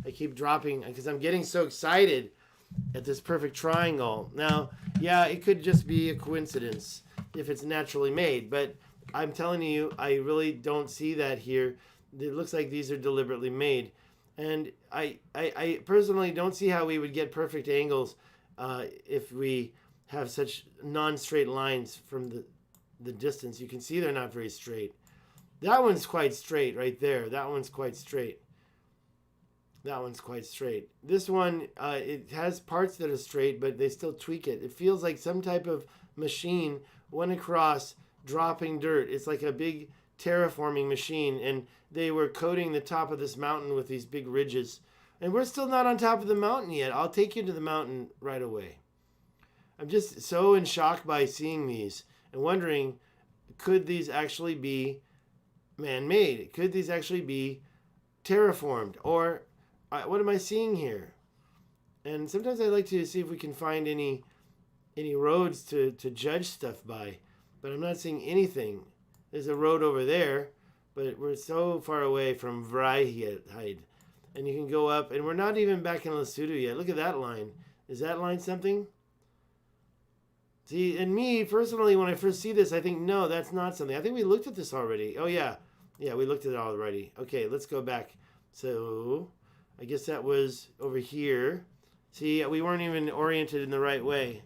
I keep dropping because I'm getting so excited at this perfect triangle. Now, yeah, it could just be a coincidence if it's naturally made, but I'm telling you, I really don't see that here. It looks like these are deliberately made. And I personally don't see how we would get perfect angles if we have such non-straight lines from the distance. You can see they're not very straight. That one's quite straight right there. That one's quite straight. That one's quite straight. This one, it has parts that are straight, but they still tweak it. It feels like some type of machine went across dropping dirt. It's like a big terraforming machine, and they were coating the top of this mountain with these big ridges. And we're still not on top of the mountain yet. I'll take you to the mountain right away. I'm just so in shock by seeing these and wondering, could these actually be man-made? Could these actually be terraformed? Or what am I seeing here? And sometimes I like to see if we can find any roads to judge stuff by, but I'm not seeing anything. There's a road over there, but we're so far away from Vientiane. And you can go up, and we're not even back in Lesotho yet. Look at that line. Is that line something? See, and me, personally, when I first see this, I think, no, that's not something. I think we looked at this already. Oh, yeah. Yeah, we looked at it already. Okay, let's go back. So, I guess that was over here. See, we weren't even oriented in the right way.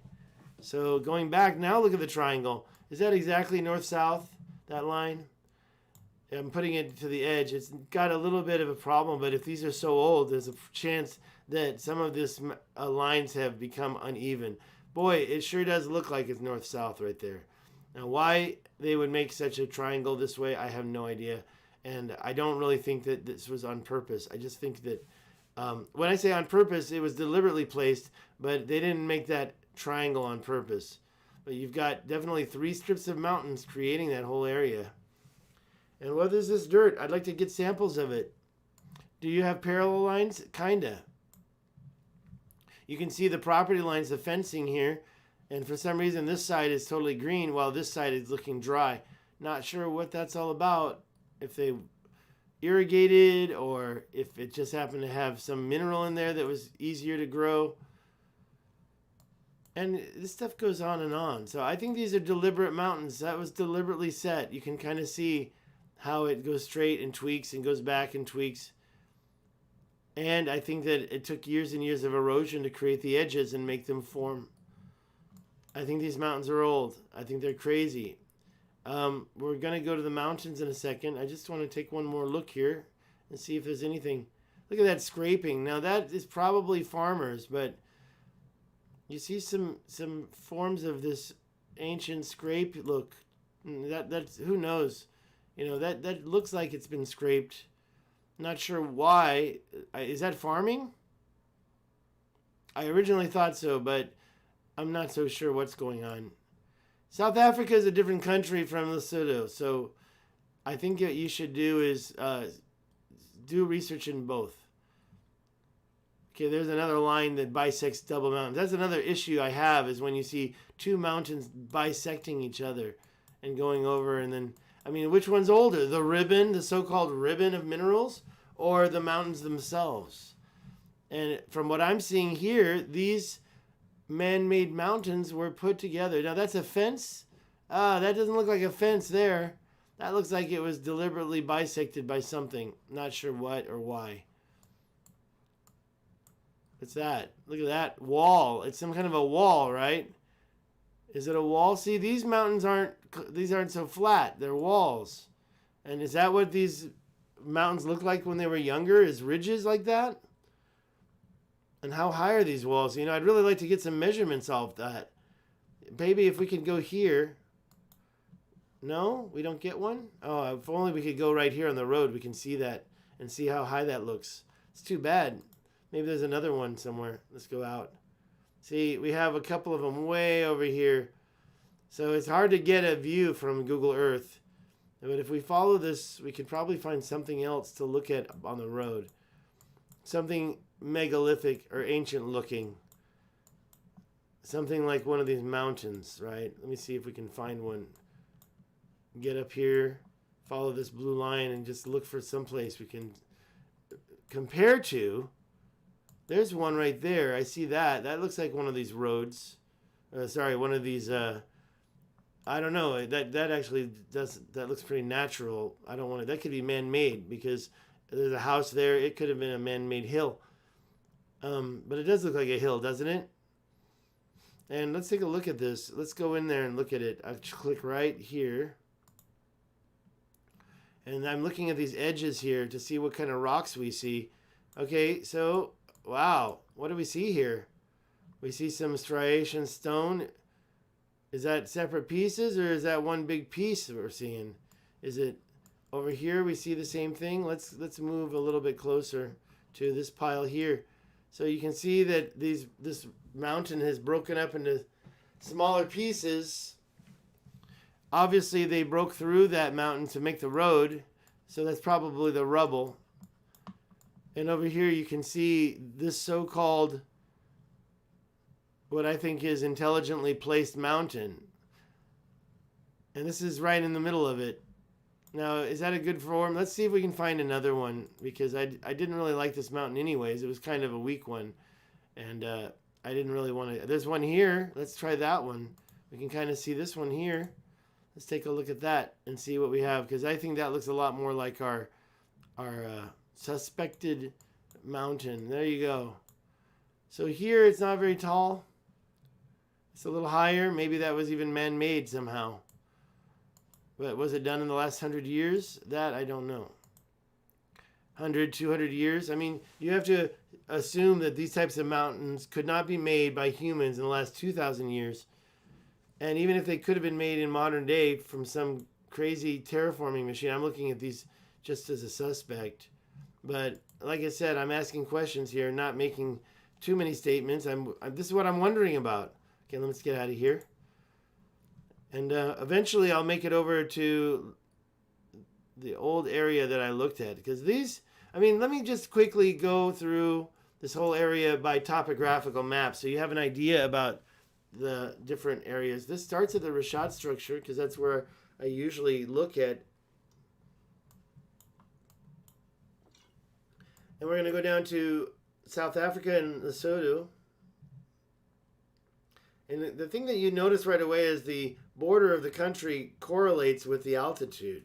So, going back, now look at the triangle. Is that exactly north-south, that line? I'm putting it to the edge. It's got a little bit of a problem, but if these are so old, there's a chance that some of these lines have become uneven. Boy, it sure does look like it's north-south right there. Now, why they would make such a triangle this way, I have no idea. And I don't really think that this was on purpose. I just think that when I say on purpose, it was deliberately placed, but they didn't make that triangle on purpose. But you've got definitely 3 strips of mountains creating that whole area. And what is this dirt? I'd like to get samples of it. Do you have parallel lines? Kinda. You can see the property lines, the fencing here. And for some reason, this side is totally green while this side is looking dry. Not sure what that's all about. If they irrigated or if it just happened to have some mineral in there that was easier to grow. And this stuff goes on and on. So I think these are deliberate mountains. That was deliberately set. You can kind of see how it goes straight and tweaks and goes back and tweaks. And I think that it took years and years of erosion to create the edges and make them form. I think these mountains are old. I think they're crazy. We're going to go to the mountains in a second. I just want to take one more look here and see if there's anything. Look at that scraping. Now that is probably farmers, but you see some forms of this ancient scrape look. That's who knows. You know, that looks like it's been scraped. Not sure why. Is that farming? I originally thought so, but I'm not so sure what's going on. South Africa is a different country from Lesotho, so I think what you should do is do research in both. Okay, there's another line that bisects double mountains. That's another issue I have, is when you see two mountains bisecting each other and going over, and then, I mean, which one's older? The ribbon, the so-called ribbon of minerals, or the mountains themselves? And from what I'm seeing here, these man-made mountains were put together. Now that's a fence. That doesn't look like a fence there. That looks like it was deliberately bisected by something. Not sure what or why. What's that? Look at that wall. It's some kind of a wall, right? Is it a wall? See, these mountains aren't so flat. They're walls. And is that what these mountains looked like when they were younger? Is ridges like that? And how high are these walls? You know, I'd really like to get some measurements off that. Maybe if we could go here. No, we don't get one? Oh, if only we could go right here on the road, we can see that and see how high that looks. It's too bad. Maybe there's another one somewhere. Let's go out. See, we have a couple of them way over here. So it's hard to get a view from Google Earth. But if we follow this, we could probably find something else to look at on the road. Something megalithic or ancient looking. Something like one of these mountains, right? Let me see if we can find one. Get up here, follow this blue line, and just look for some place we can compare to. There's one right there. I see that. That looks like one of these roads. One of these, I don't know. That actually does, that looks pretty natural. I don't want to, that could be man-made because there's a house there. It could have been a man-made hill. But it does look like a hill, doesn't it? And let's take a look at this. Let's go in there and look at it. I'll click right here. And I'm looking at these edges here to see what kind of rocks we see. Okay, so, wow. What do we see here? We see some striation stone. Is that separate pieces or is that one big piece that we're seeing? Is it over here? We see the same thing. Let's move a little bit closer to this pile here. So you can see that this mountain has broken up into smaller pieces. Obviously, they broke through that mountain to make the road, so that's probably the rubble. And over here, you can see this so-called, what I think is intelligently placed mountain. And this is right in the middle of it. Now, is that a good form? Let's see if we can find another one, because I didn't really like this mountain anyways. It was kind of a weak one, and I didn't really want to. There's one here. Let's try that one. We can kind of see this one here. Let's take a look at that and see what we have, because I think that looks a lot more like our suspected mountain. There you go. So here it's not very tall. It's a little higher. Maybe that was even man-made somehow. But was it done in the last 100 years? That I don't know. 100, 200 years? I mean, you have to assume that these types of mountains could not be made by humans in the last 2,000 years. And even if they could have been made in modern day from some crazy terraforming machine, I'm looking at these just as a suspect. But like I said, I'm asking questions here, not making too many statements. This is what I'm wondering about. Okay, let's get out of here. And eventually I'll make it over to the old area that I looked at. Because these, I mean, let me just quickly go through this whole area by topographical map, so you have an idea about the different areas. This starts at the richat structure because that's where I usually look at. And we're going to go down to South Africa and Lesotho. And the thing that you notice right away is the border of the country correlates with the altitude.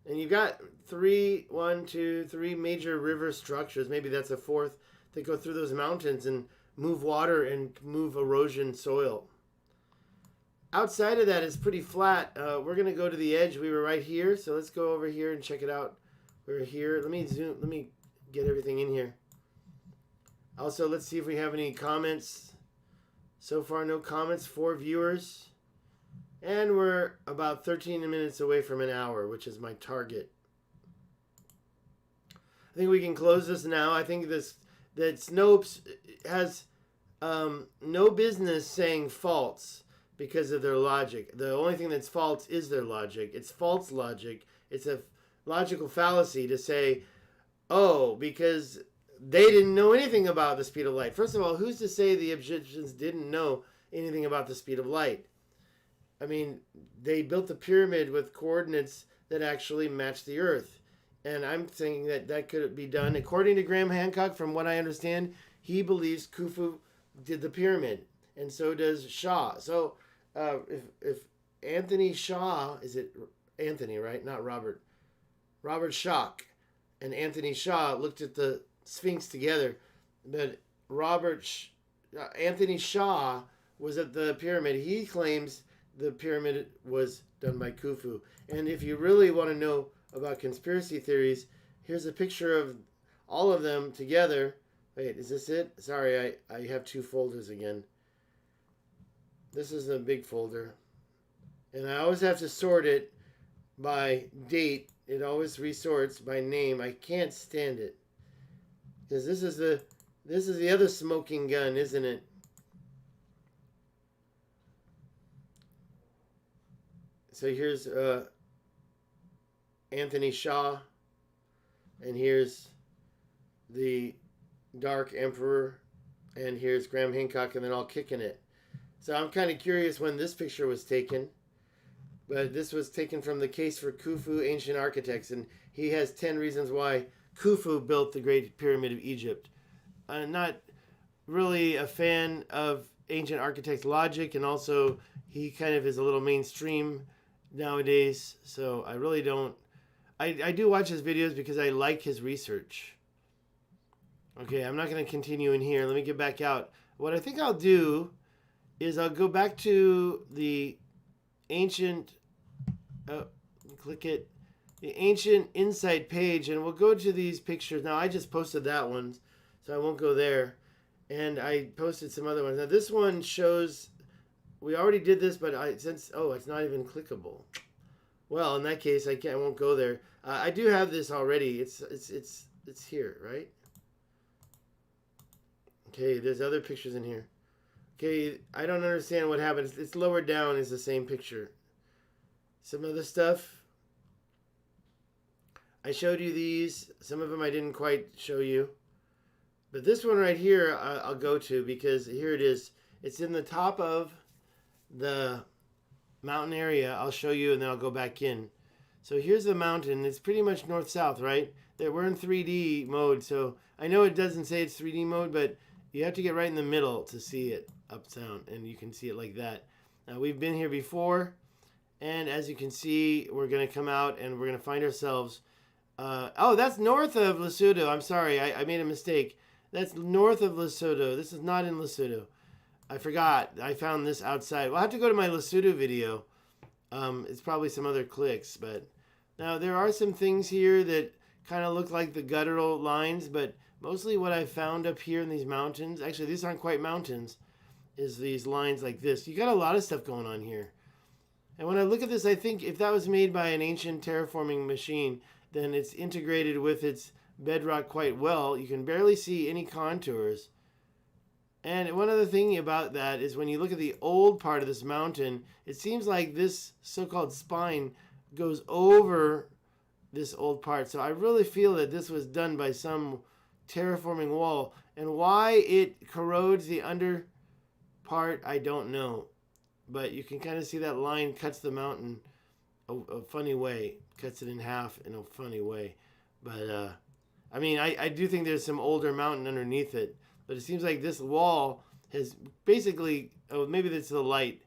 And you've got three major river structures. Maybe that's a fourth that go through those mountains and move water and move erosion soil. Outside of that, it's pretty flat. We're going to go to the edge. We were right here, so let's go over here and check it out. We're here. Let me get everything in here. Also, let's see if we have any comments. So far, no comments, 4 viewers. And we're about 13 minutes away from an hour, which is my target. I think we can close this now. I think that Snopes has no business saying false because of their logic. The only thing that's false is their logic. It's false logic. It's a logical fallacy to say, oh, because they didn't know anything about the speed of light. First of all, who's to say the Egyptians didn't know anything about the speed of light? I mean, they built the pyramid with coordinates that actually match the Earth. And I'm thinking that could be done. According to Graham Hancock, from what I understand, he believes Khufu did the pyramid. And so does Shaw. So if Anthony Shaw, is it Anthony, right? Not Robert. Robert Schock and Anthony Shaw looked at the Sphinx together. But Anthony Shaw was at the pyramid. He claims the pyramid was done by Khufu. And if you really want to know about conspiracy theories, here's a picture of all of them together. Wait, is this it? Sorry, I have 2 folders again. This is a big folder. And I always have to sort it by date. It always resorts by name. I can't stand it. Because this is the other smoking gun, isn't it? So here's Anthony Shaw, and here's the Dark Emperor, and here's Graham Hancock, and they're all kicking it. So I'm kind of curious when this picture was taken, but this was taken from the Case for Khufu, Ancient Architects, and he has 10 reasons why Khufu built the Great Pyramid of Egypt. I'm not really a fan of ancient architects' logic, and also he kind of is a little mainstream nowadays, so I really don't. I do watch his videos because I like his research. Okay, I'm not going to continue in here. Let me get back out. What I think I'll do is I'll go back to the ancient, the ancient insight page, and we'll go to these pictures. Now, I just posted that one, so I won't go there. And I posted some other ones. Now, this one shows, we already did this, but it's not even clickable. Well, in that case, I won't go there. I do have this already. It's here, right? Okay, there's other pictures in here. Okay, I don't understand what happened. It's lower down is the same picture. Some other stuff. I showed you these. Some of them I didn't quite show you. But this one right here, I'll go to because here it is. It's in the top of the mountain area. I'll show you and then I'll go back in. So here's the mountain. It's pretty much north-south, right? We're in 3D mode, so I know it doesn't say it's 3D mode, but you have to get right in the middle to see it up down, and you can see it like that. Now, we've been here before, and as you can see, we're going to come out and we're going to find ourselves. Oh, that's north of Lesotho. I'm sorry, I made a mistake. That's north of Lesotho. This is not in Lesotho. I forgot. I found this outside. Well, I'll have to go to my Lesotho video. It's probably some other clicks, but now there are some things here that kind of look like the guttural lines, but mostly what I found up here in these mountains, actually these aren't quite mountains, is these lines like this. You got a lot of stuff going on here. And when I look at this, I think if that was made by an ancient terraforming machine, then it's integrated with its bedrock quite well. You can barely see any contours. And one other thing about that is when you look at the old part of this mountain, it seems like this so-called spine goes over this old part. So I really feel that this was done by some terraforming wall. And why it corrodes the under part, I don't know. But you can kind of see that line cuts the mountain a funny way. Cuts it in half in a funny way. But, I mean, I do think there's some older mountain underneath it. But it seems like this wall has basically, oh, maybe that's the light.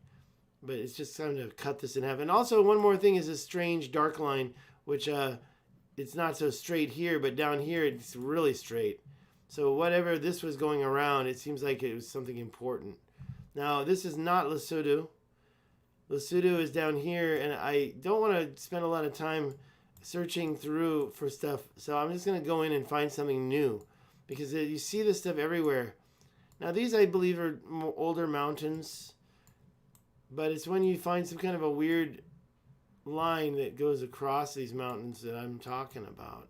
But it's just time to cut this in half. And also, one more thing is this strange dark line, which it's not so straight here, but down here it's really straight. So whatever this was going around, it seems like it was something important. Now, this is not Lesotho. Lesotho is down here, and I don't want to spend a lot of time searching through for stuff. So I'm just going to go in and find something new, because you see this stuff everywhere. Now, these, I believe, are older mountains, but it's when you find some kind of a weird line that goes across these mountains that I'm talking about.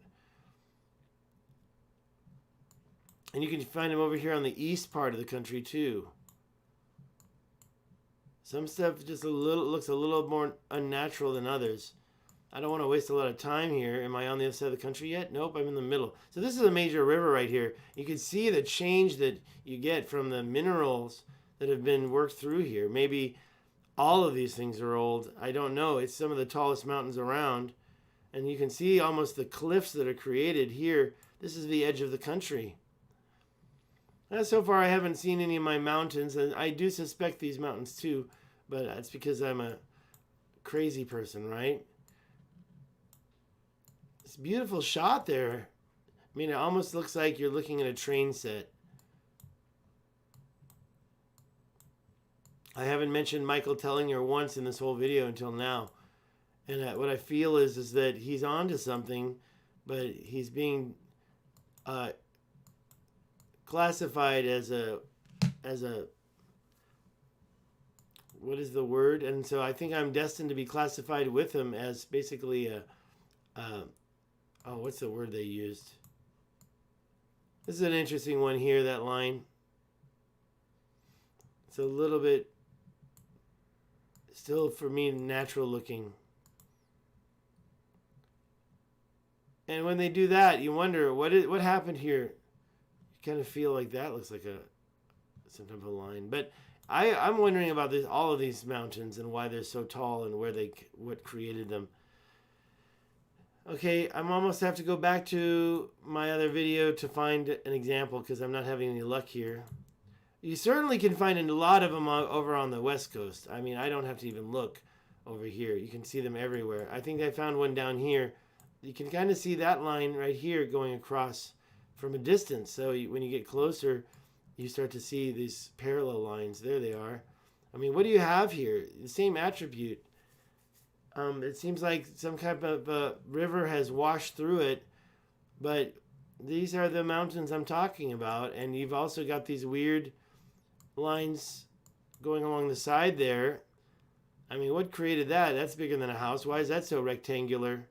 And you can find them over here on the east part of the country too. Some stuff just looks a little more unnatural than others. I don't want to waste a lot of time here. Am I on the other side of the country yet? Nope, I'm in the middle. So this is a major river right here. You can see the change that you get from the minerals that have been worked through here. Maybe all of these things are old. I don't know. It's some of the tallest mountains around. And you can see almost the cliffs that are created here. This is the edge of the country. Now, so far, I haven't seen any of my mountains, and I do suspect these mountains too, but that's because I'm a crazy person, right? It's a beautiful shot there. I mean, it almost looks like you're looking at a train set. I haven't mentioned Michael Tellinger once in this whole video until now. And what I feel is that he's onto something, but he's being classified as a what is the word? And so I think I'm destined to be classified with him as basically what's the word they used? This is an interesting one here, that line. It's a little bit still, for me, natural looking. And when they do that, you wonder what happened here. You kind of feel like that looks like some type of line. But I'm wondering about all of these mountains and why they're so tall and what created them. Okay, I'm almost have to go back to my other video to find an example because I'm not having any luck here. You certainly can find a lot of them over on the West Coast. I mean, I don't have to even look over here. You can see them everywhere. I think I found one down here. You can kind of see that line right here going across from a distance. So when you get closer, you start to see these parallel lines. There they are. I mean, what do you have here? The same attribute. It seems like some kind of river has washed through it, but these are the mountains I'm talking about. And you've also got these weird lines going along the side there. I mean, what created that? That's bigger than a house. Why is that so rectangular?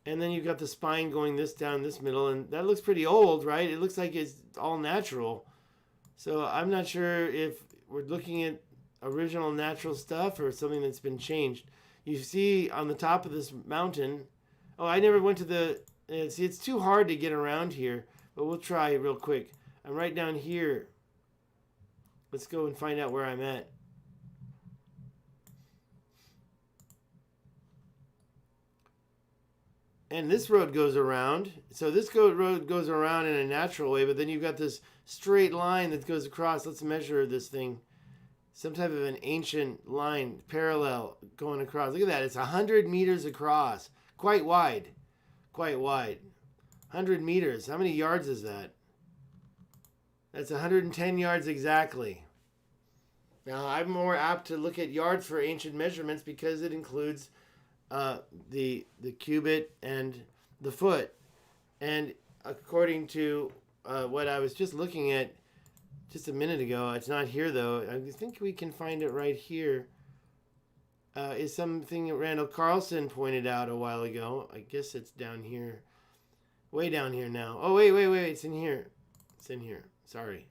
And then you've got the spine going down this middle, and that looks pretty old, right? It looks like it's all natural. So I'm not sure if we're looking at original natural stuff or something that's been changed. You see on the top of this mountain, I never went to see, it's too hard to get around here, but we'll try real quick. I'm right down here. Let's go and find out where I'm at. And this road goes around. So this road goes around in a natural way, but then you've got this straight line that goes across. Let's measure this thing. Some type of an ancient line, parallel, going across. Look at that. It's 100 meters across. Quite wide. Quite wide. 100 meters. How many yards is that? That's 110 yards exactly. Now, I'm more apt to look at yards for ancient measurements because it includes the cubit and the foot. And according to what I was just looking at just a minute ago, it's not here though. I think we can find it right here. Is something that Randall Carlson pointed out a while ago. I guess it's down here. Way down here now. Oh, wait. It's in here. It's in here. Sorry.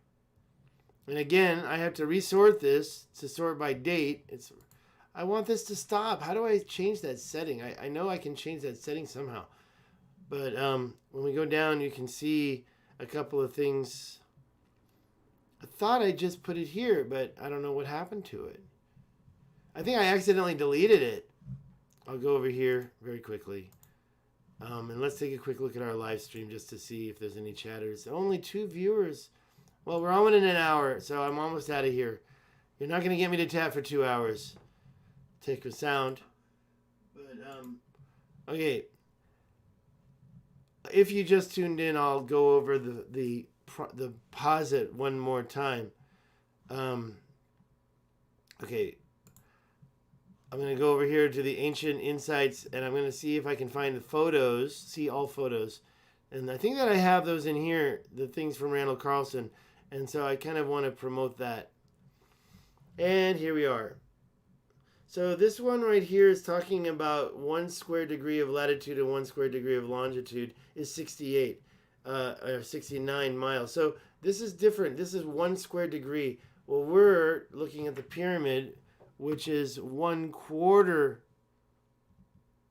And again, I have to resort this to sort by date. I want this to stop. How do I change that setting? I know I can change that setting somehow. But when we go down, you can see a couple of things. I thought I just put it here, but I don't know what happened to it. I think I accidentally deleted it. I'll go over here very quickly. And let's take a quick look at our live stream just to see if there's any chatters. Only 2 viewers. Well, we're almost in an hour, so I'm almost out of here. You're not going to get me to chat for 2 hours. Take a sound. But, okay. If you just tuned in, I'll go over the posit one more time. Okay. I'm going to go over here to the ancient insights, and I'm going to see if I can find the photos, see all photos. And I think that I have those in here, the things from Randall Carlson. And so I kind of want to promote that. And here we are. So this one right here is talking about 1 square degree of latitude and 1 square degree of longitude is 68 or 69 miles. So this is different. This is 1 square degree. Well, we're looking at the pyramid, which is 1/4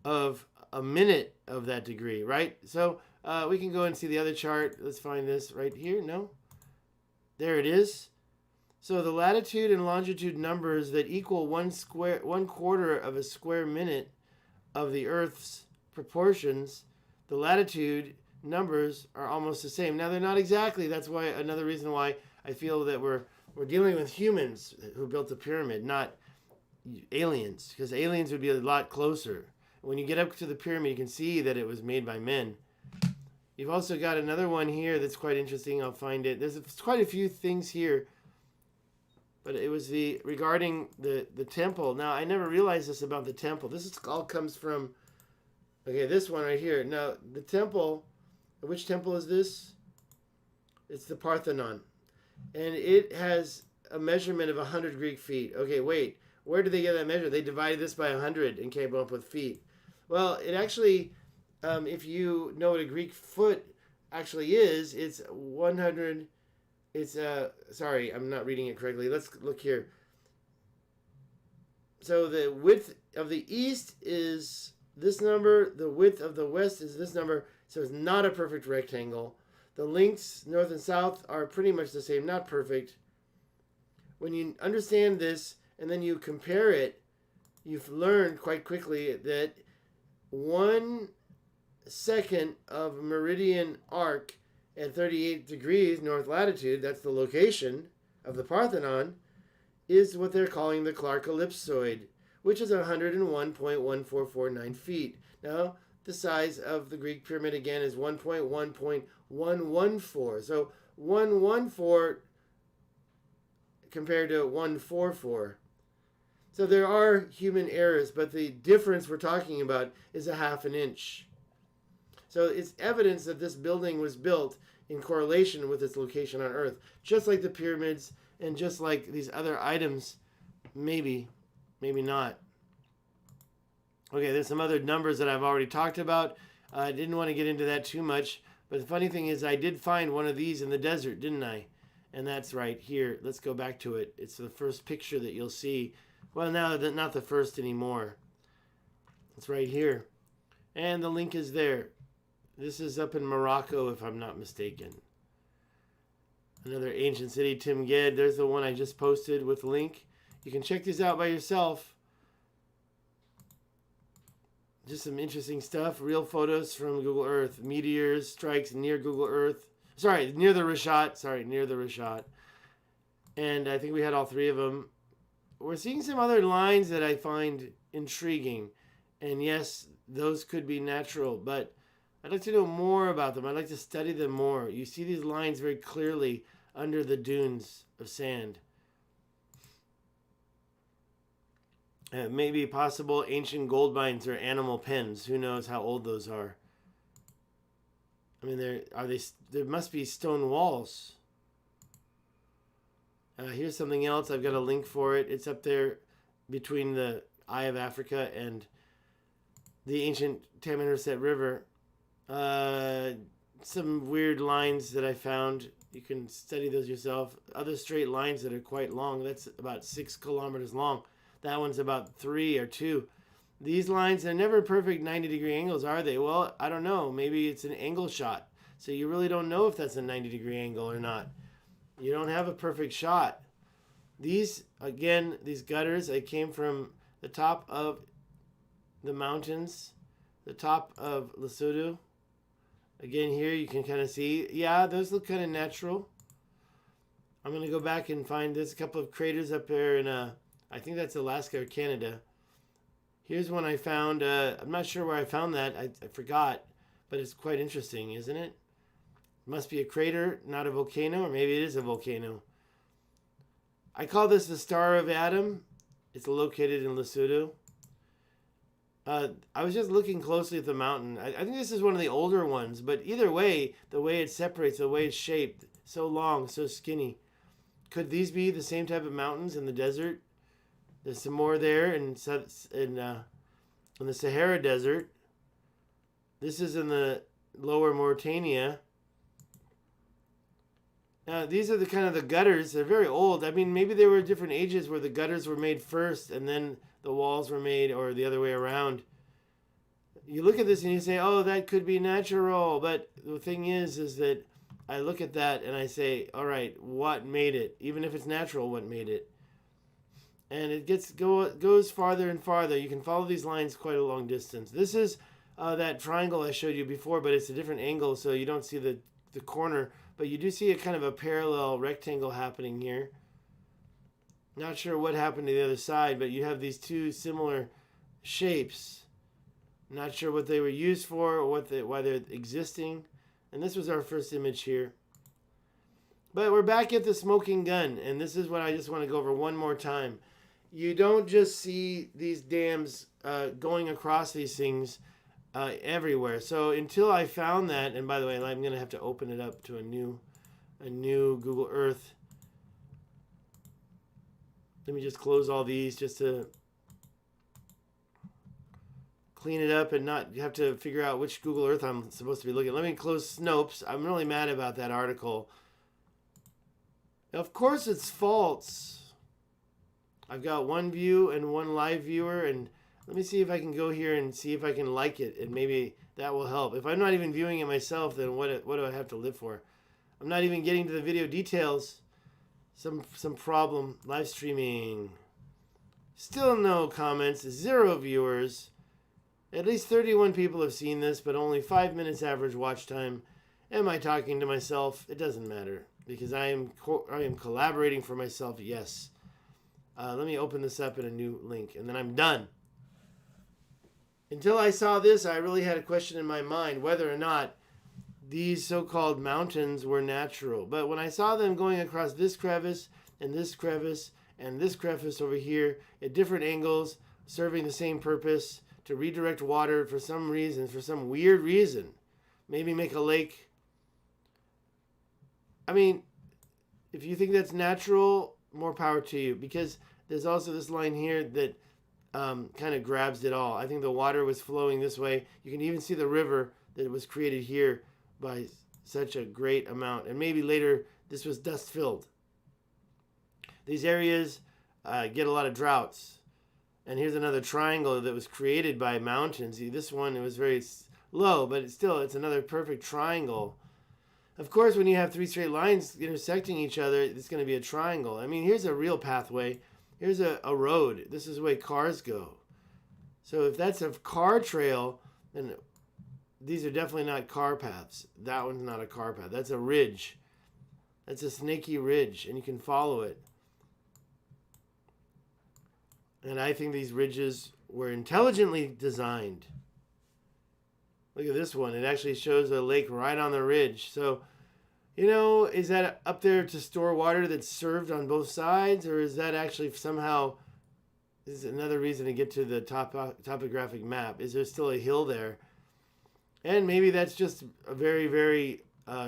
of a minute of that degree, right? So we can go and see the other chart. Let's find this right here. No? There it is. So the latitude and longitude numbers that equal 1/4 of a square minute of the Earth's proportions, the latitude numbers are almost the same. Now they're not exactly. That's why another reason why I feel that we're dealing with humans who built the pyramid, not aliens, because aliens would be a lot closer. When you get up to the pyramid, you can see that it was made by men. You've also got another one here that's quite interesting. I'll find it. There's quite a few things here, but it was regarding the temple. Now, I never realized this about the temple. All comes from, okay, this one right here. Now, the temple, which temple is this? It's the Parthenon, and it has a measurement of 100 Greek feet. Okay, wait. Where did they get that measure? They divided this by 100 and came up with feet. Well, it actually, if you know what a Greek foot actually is, it's 100. It's, sorry, I'm not reading it correctly. Let's look here. So the width of the east is this number. The width of the west is this number. So it's not a perfect rectangle. The lengths, north and south, are pretty much the same. Not perfect. When you understand this, and then you compare it, you've learned quite quickly that 1 second of a meridian arc at 38 degrees north latitude, that's the location of the Parthenon, is what they're calling the Clark ellipsoid, which is 101.1449 feet. Now, the size of the Greek pyramid, again, is 1.1.114. So 114 compared to 144. So there are human errors, but the difference we're talking about is a half an inch. So it's evidence that this building was built in correlation with its location on Earth, just like the pyramids and just like these other items. Maybe not. Okay, there's some other numbers that I've already talked about. I didn't want to get into that too much, but the funny thing is I did find one of these in the desert, didn't I? And that's right here. Let's go back to it. It's the first picture that you'll see. Well, now not the first anymore. It's right here. And the link is there. This is up in Morocco, if I'm not mistaken. Another ancient city, Timged. There's the one I just posted with the link. You can check these out by yourself. Just some interesting stuff. Real photos from Google Earth. Meteors, strikes near Google Earth. Sorry, near the richat. And I think we had all 3 of them. We're seeing some other lines that I find intriguing. And yes, those could be natural, but I'd like to know more about them. I'd like to study them more. You see these lines very clearly under the dunes of sand. Maybe possible ancient gold mines or animal pens. Who knows how old those are? I mean, there must be stone walls. Here's something else. I've got a link for it. It's up there between the Eye of Africa and the ancient Tamanrasset River. Some weird lines that I found. You can study those yourself. Other straight lines that are quite long. That's about 6 kilometers long. That one's about 3 or 2. These lines are never perfect 90-degree angles, are they? Well, I don't know. Maybe it's an angle shot. So you really don't know if that's a 90-degree angle or not. You don't have a perfect shot. These, again, these gutters, they came from the top of the mountains, the top of Lesotho. Again, here you can kind of see, yeah, those look kind of natural. I'm going to go back and find there's a couple of craters up there in, I think that's Alaska or Canada. Here's one I found. I'm not sure where I found that. I forgot, but it's quite interesting, isn't it? It must be a crater, not a volcano, or maybe it is a volcano. I call this the Star of Adam. It's located in Lesotho. I was just looking closely at the mountain. I think this is one of the older ones, but either way, the way it separates, the way it's shaped, so long, so skinny. Could these be the same type of mountains in the desert? There's some more there in the Sahara Desert. This is in the lower Mauritania. Now, these are the kind of the gutters. They're very old. I mean, maybe there were different ages where the gutters were made first and then the walls were made, or the other way around. You look at this and you say, oh, that could be natural. But the thing is that I look at that and I say, all right, what made it? Even if it's natural, what made it? And it goes farther and farther. You can follow these lines quite a long distance. This is that triangle I showed you before, but it's a different angle, so you don't see the corner. But you do see a kind of a parallel rectangle happening here. Not sure what happened to the other side, but you have these two similar shapes. Not sure what they were used for or why they're existing. And this was our first image here. But we're back at the smoking gun, and this is what I just want to go over one more time. You don't just see these dams going across these things everywhere. So until I found that, and by the way, I'm going to have to open it up to a new Google Earth. Let me just close all these just to clean it up and not have to figure out which Google Earth I'm supposed to be looking at. Let me close Snopes. I'm really mad about that article. Of course it's false. I've got one view and one live viewer, and let me see if I can go here and see if I can like it, and maybe that will help. If I'm not even viewing it myself, then what do I have to live for? I'm not even getting to the video details. Some problem. Live streaming. Still no comments. 0 viewers. At least 31 people have seen this, but only 5 minutes average watch time. Am I talking to myself? It doesn't matter, because I am collaborating for myself. Yes. Let me open this up in a new link, and then I'm done. Until I saw this, I really had a question in my mind whether or not these so-called mountains were natural. But when I saw them going across this crevice and this crevice and this crevice over here at different angles, serving the same purpose, to redirect water for some reason, for some weird reason, maybe make a lake. I mean, if you think that's natural, more power to you, because there's also this line here that kind of grabs it all. I think the water was flowing this way. You can even see the river that was created here by such a great amount. And maybe later this was dust filled. These areas get a lot of droughts. And here's another triangle that was created by mountains. See, this one, it was very low, but it's another perfect triangle. Of course, when you have 3 straight lines intersecting each other, it's going to be a triangle. I mean, here's a real pathway. Here's a road. This is the way cars go. So if that's a car trail, then these are definitely not car paths. That one's not a car path. That's a ridge. That's a snaky ridge, and you can follow it. And I think these ridges were intelligently designed. Look at this one. It actually shows a lake right on the ridge. So, is that up there to store water that's served on both sides? Or is that actually somehow, this is another reason to get to the topographic map. Is there still a hill there? And maybe that's just a very, very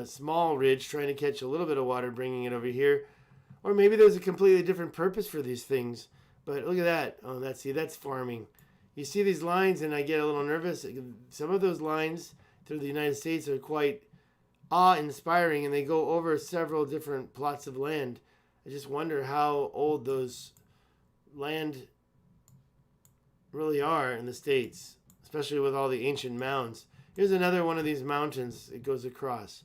small ridge trying to catch a little bit of water, bringing it over here. Or maybe there's a completely different purpose for these things. But look at that. Oh, that's farming. You see these lines and I get a little nervous. Some of those lines through the United States are quite awe-inspiring, and they go over several different plots of land. I just wonder how old those land really are in the States, especially with all the ancient mounds. Here's another one of these mountains. It goes across.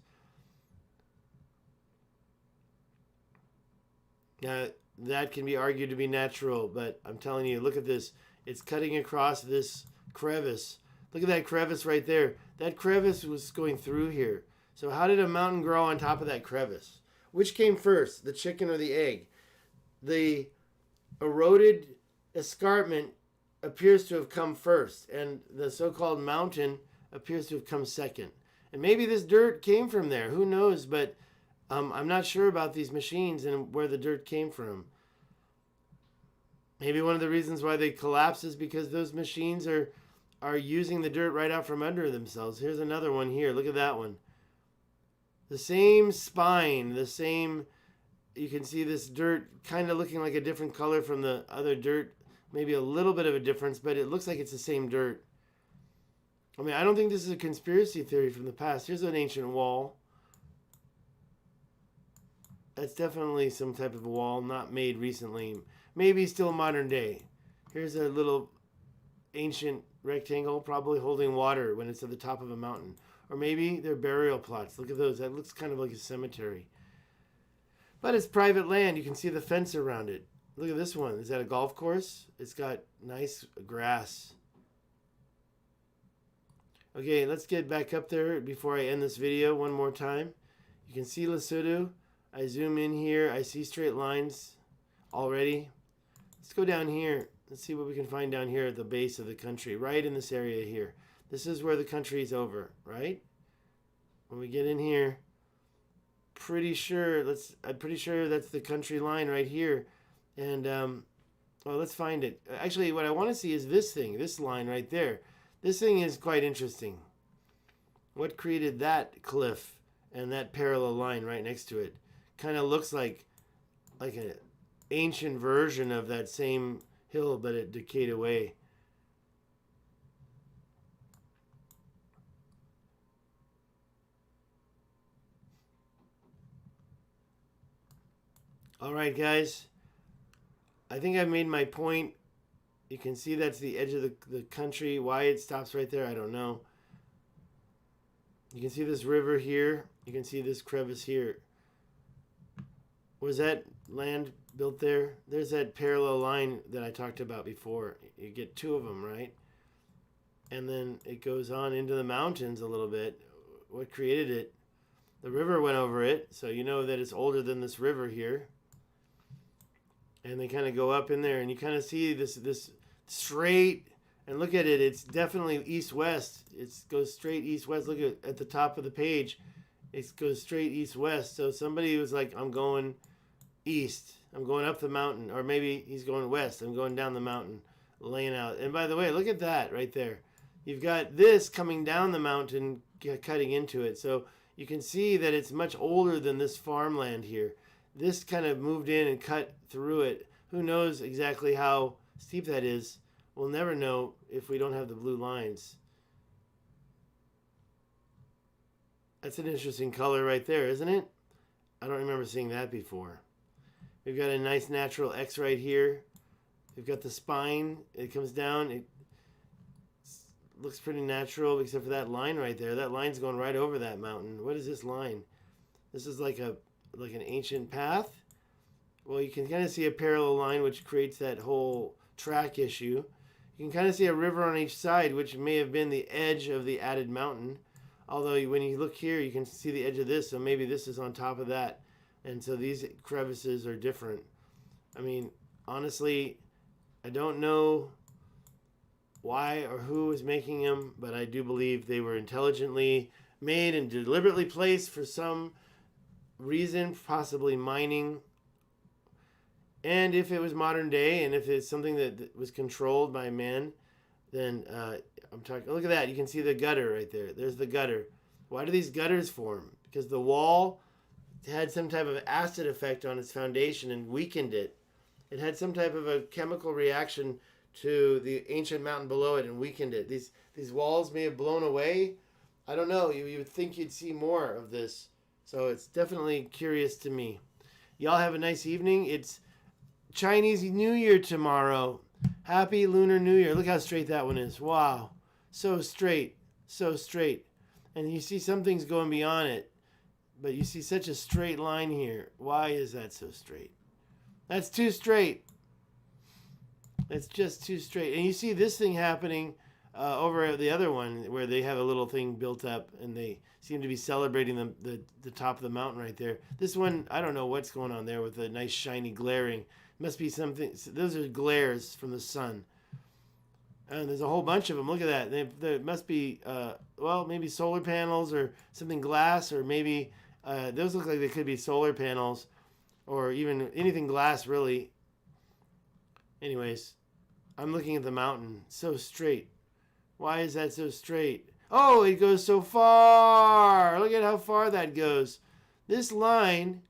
Now, that can be argued to be natural, but I'm telling you, look at this. It's cutting across this crevice. Look at that crevice right there. That crevice was going through here. So how did a mountain grow on top of that crevice? Which came first, the chicken or the egg? The eroded escarpment appears to have come first, and the so-called mountain appears to have come second. And maybe this dirt came from there. Who knows? But I'm not sure about these machines and where the dirt came from. Maybe one of the reasons why they collapse is because those machines are using the dirt right out from under themselves. Here's another one here. Look at that one. The same spine, the same, you can see this dirt kind of looking like a different color from the other dirt. Maybe a little bit of a difference, but it looks like it's the same dirt. I mean, I don't think this is a conspiracy theory from the past. Here's an ancient wall. That's definitely some type of a wall, not made recently. Maybe still modern day. Here's a little ancient rectangle, probably holding water when it's at the top of a mountain. Or maybe they're burial plots. Look at those. That looks kind of like a cemetery. But it's private land. You can see the fence around it. Look at this one. Is that a golf course? It's got nice grass. Okay, let's get back up there before I end this video one more time. You can see Lesotho. I zoom in here. I see straight lines already. Let's go down here. Let's see what we can find down here at the base of the country, right in this area here. This is where the country is over, right? When we get in here, I'm pretty sure that's the country line right here. And well, let's find it. Actually, what I want to see is this thing, this line right there. This thing is quite interesting. What created that cliff and that parallel line right next to it? Kind of looks like an ancient version of that same hill, but it decayed away. All right, guys. I think I've made my point. You can see that's the edge of the country. Why it stops right there, I don't know. You can see this river here. You can see this crevice here. Was that land built there? There's that parallel line that I talked about before. You get two of them, right? And then it goes on into the mountains a little bit. What created it? The river went over it, so you know that it's older than this river here. And they kind of go up in there, and you kind of see this straight, and look at it. It's definitely east-west. It goes straight east-west. Look at the top of the page. It goes straight east-west. So somebody was like, I'm going east. I'm going up the mountain. Or maybe he's going west. I'm going down the mountain, laying out. And by the way, look at that right there. You've got this coming down the mountain, cutting into it. So you can see that it's much older than this farmland here. This kind of moved in and cut through it. Who knows exactly how steep that is? We'll never know if we don't have the blue lines. That's an interesting color right there, isn't it? I don't remember seeing that before. We've got a nice natural X right here. We've got the spine. It comes down. It looks pretty natural except for that line right there. That line's going right over that mountain. What is this line? This is like an ancient path. Well, you can kind of see a parallel line which creates that whole track issue. You can kind of see a river on each side, which may have been the edge of the added mountain. Although when you look here, you can see the edge of this, so maybe this is on top of that. And so these crevices are different. I mean, honestly, I don't know why or who is making them, but I do believe they were intelligently made and deliberately placed for some reason, possibly mining. And if it was modern day, and if it's something that was controlled by men, then I'm talking. Look at that. You can see the gutter right there. There's the gutter. Why do these gutters form? Because the wall had some type of acid effect on its foundation and weakened it. It had some type of a chemical reaction to the ancient mountain below it and weakened it. These walls may have blown away. I don't know. You would think you'd see more of this. So it's definitely curious to me. Y'all have a nice evening. It's Chinese New Year tomorrow. Happy Lunar New Year. Look how straight that one is. Wow. So straight. So straight. And you see some things going beyond it. But you see such a straight line here. Why is that so straight? That's too straight. It's just too straight. And you see this thing happening over at the other one where they have a little thing built up and they seem to be celebrating the top of the mountain right there. This one, I don't know what's going on there with the nice shiny glaring. Must be something. Those are glares from the sun. And there's a whole bunch of them. Look at that. There must be, maybe solar panels or something glass, or maybe those look like they could be solar panels or even anything glass, really. Anyways, I'm looking at the mountain. So straight. Why is that so straight? Oh, it goes so far. Look at how far that goes. This line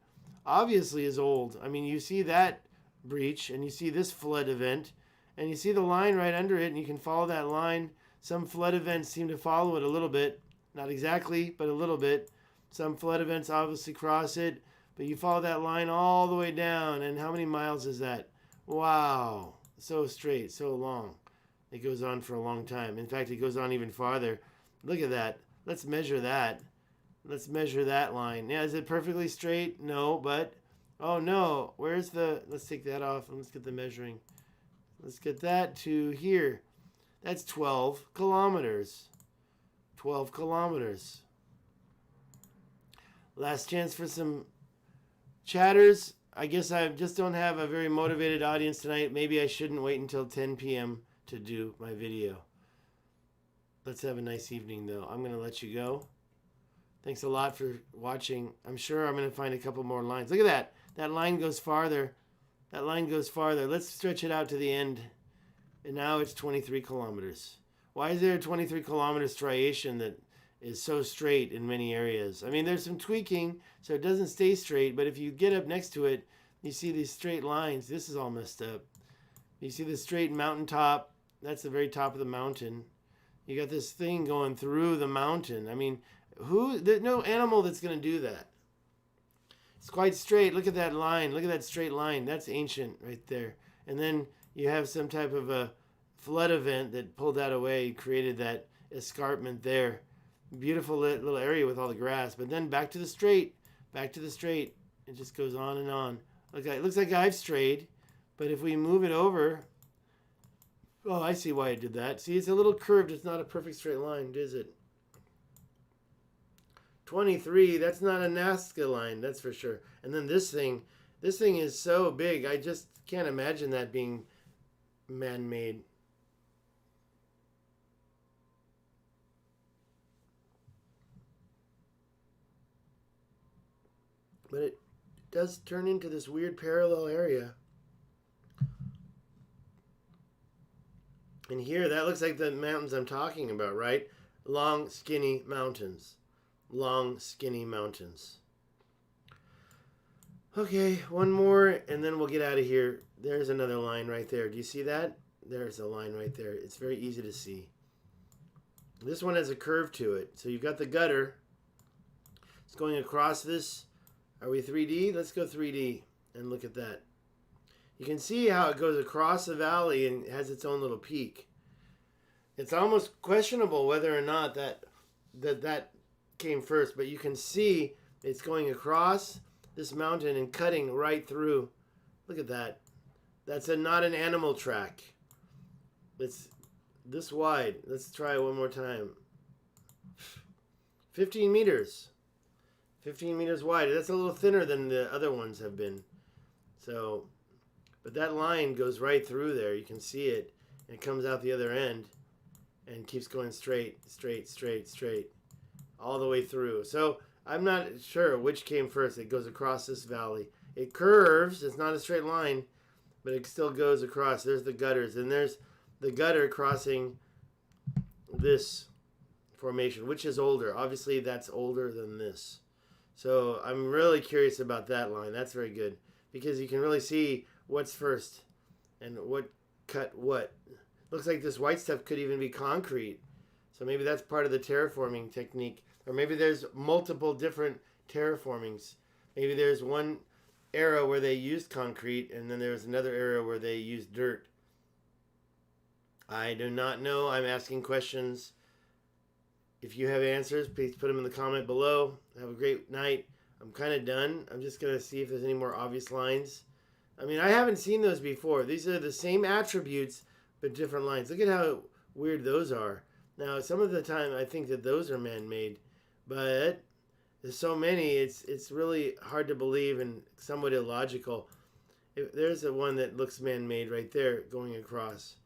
obviously is old. I mean, you see that breach and you see this flood event and you see the line right under it and you can follow that line. Some flood events seem to follow it a little bit. Not exactly, but a little bit. Some flood events obviously cross it, but you follow that line all the way down. And how many miles is that? Wow. So straight, so long. It goes on for a long time. In fact, it goes on even farther. Look at that. Let's measure that. Let's measure that line. Yeah, is it perfectly straight? No, but... Oh, no. Where's the... Let's take that off and let's get the measuring. Let's get that to here. That's 12 kilometers. 12 kilometers. Last chance for some chatters. I guess I just don't have a very motivated audience tonight. Maybe I shouldn't wait until 10 p.m. to do my video. Let's have a nice evening, though. I'm going to let you go. Thanks a lot for watching. I'm sure I'm going to find a couple more lines. Look at that. That line goes farther. That line goes farther. Let's stretch it out to the end. And now it's 23 kilometers. Why is there a 23 kilometer striation that is so straight in many areas? I mean, there's some tweaking, so it doesn't stay straight. But if you get up next to it, you see these straight lines. This is all messed up. You see the straight mountaintop. That's the very top of the mountain. You got this thing going through the mountain. I mean, there's no animal that's going to do that. It's quite straight. Look at that line. Look at that straight line. That's ancient right there. And then you have some type of a flood event that pulled that away, created that escarpment there. Beautiful little area with all the grass. But then back to the straight. Back to the straight. It just goes on and on. Look, it looks like I've strayed. But if we move it over... Oh, I see why it did that. See, it's a little curved. It's not a perfect straight line, is it? 23, that's not a Nazca line, that's for sure. And then this thing is so big, I just can't imagine that being man-made. But it does turn into this weird parallel area. And here, that looks like the mountains I'm talking about, right? Long, skinny mountains. Long, skinny mountains. Okay, one more, and then we'll get out of here. There's another line right there. Do you see that? There's a line right there. It's very easy to see. This one has a curve to it. So you've got the gutter. It's going across this. Are we 3D? Let's go 3D and look at that. You can see how it goes across the valley and has its own little peak. It's almost questionable whether or not that came first, but you can see it's going across this mountain and cutting right through. Look at that. That's not an animal track. It's this wide. Let's try it one more time. 15 meters. 15 meters wide. That's a little thinner than the other ones have been. So, but that line goes right through there. You can see it. And it comes out the other end and keeps going straight, straight, straight, straight, all the way through. So I'm not sure which came first. It goes across this valley. It curves. It's not a straight line, but it still goes across. There's the gutters. And there's the gutter crossing this formation, which is older. Obviously, that's older than this. So I'm really curious about that line. That's very good because you can really see what's first and what cut what. Looks like this white stuff could even be concrete. So maybe that's part of the terraforming technique. Or maybe there's multiple different terraformings. Maybe there's one era where they used concrete and then there's another era where they used dirt. I do not know. I'm asking questions. If you have answers, please put them in the comment below. Have a great night. I'm kind of done. I'm just going to see if there's any more obvious lines. I mean, I haven't seen those before. These are the same attributes, but different lines. Look at how weird those are. Now, some of the time, I think that those are man-made, but there's so many, it's really hard to believe and somewhat illogical. There's a one that looks man-made right there going across.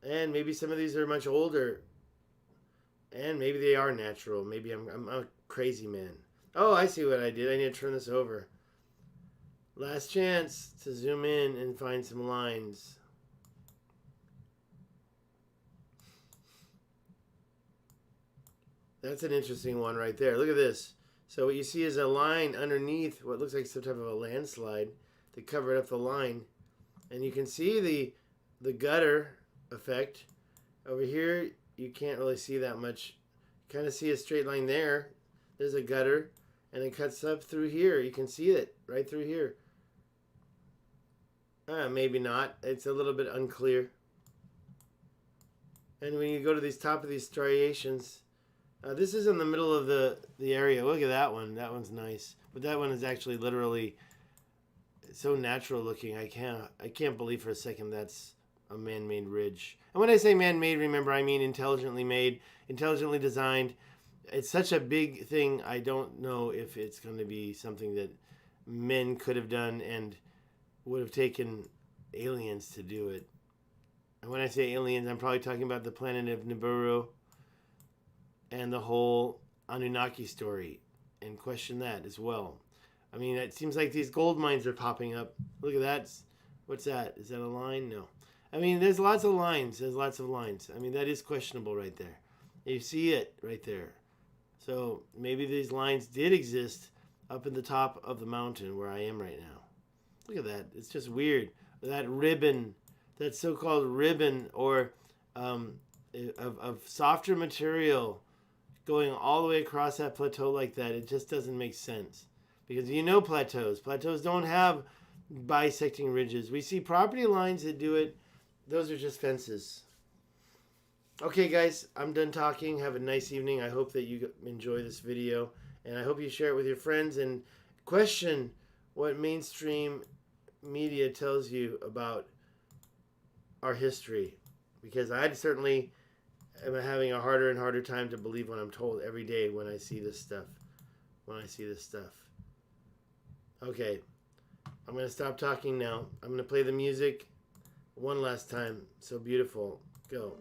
And maybe some of these are much older. And maybe they are natural. Maybe I'm a crazy man. Oh, I see what I did. I need to turn this over. Last chance to zoom in and find some lines. That's an interesting one right there. Look at this. So what you see is a line underneath what looks like some type of a landslide to cover up the line. And you can see the gutter effect. Over here, you can't really see that much. You kind of see a straight line there. There's a gutter. And it cuts up through here. You can see it right through here. Maybe not. It's a little bit unclear. And when you go to these top of these striations, this is in the middle of the area. Look at that one. That one's nice. But that one is actually literally so natural looking. I can't believe for a second that's a man-made ridge. And when I say man-made, remember, I mean intelligently made, intelligently designed. It's such a big thing. I don't know if it's going to be something that men could have done and would have taken aliens to do it. And when I say aliens, I'm probably talking about the planet of Nibiru and the whole Anunnaki story, and question that as well. I mean, it seems like these gold mines are popping up. Look at that. What's that? Is that a line? No. I mean, there's lots of lines. There's lots of lines. I mean, that is questionable right there. You see it right there. So maybe these lines did exist up in the top of the mountain where I am right now. Look at that. It's just weird. That ribbon, that so-called ribbon or of softer material going all the way across that plateau like that, it just doesn't make sense. Because you know plateaus. Plateaus don't have bisecting ridges. We see property lines that do it. Those are just fences. Okay, guys, I'm done talking. Have a nice evening. I hope that you enjoy this video. And I hope you share it with your friends and question what mainstream media tells you about our history. Because I certainly am having a harder and harder time to believe what I'm told every day when I see this stuff. Okay, I'm going to stop talking now. I'm going to play the music one last time. So beautiful. Go.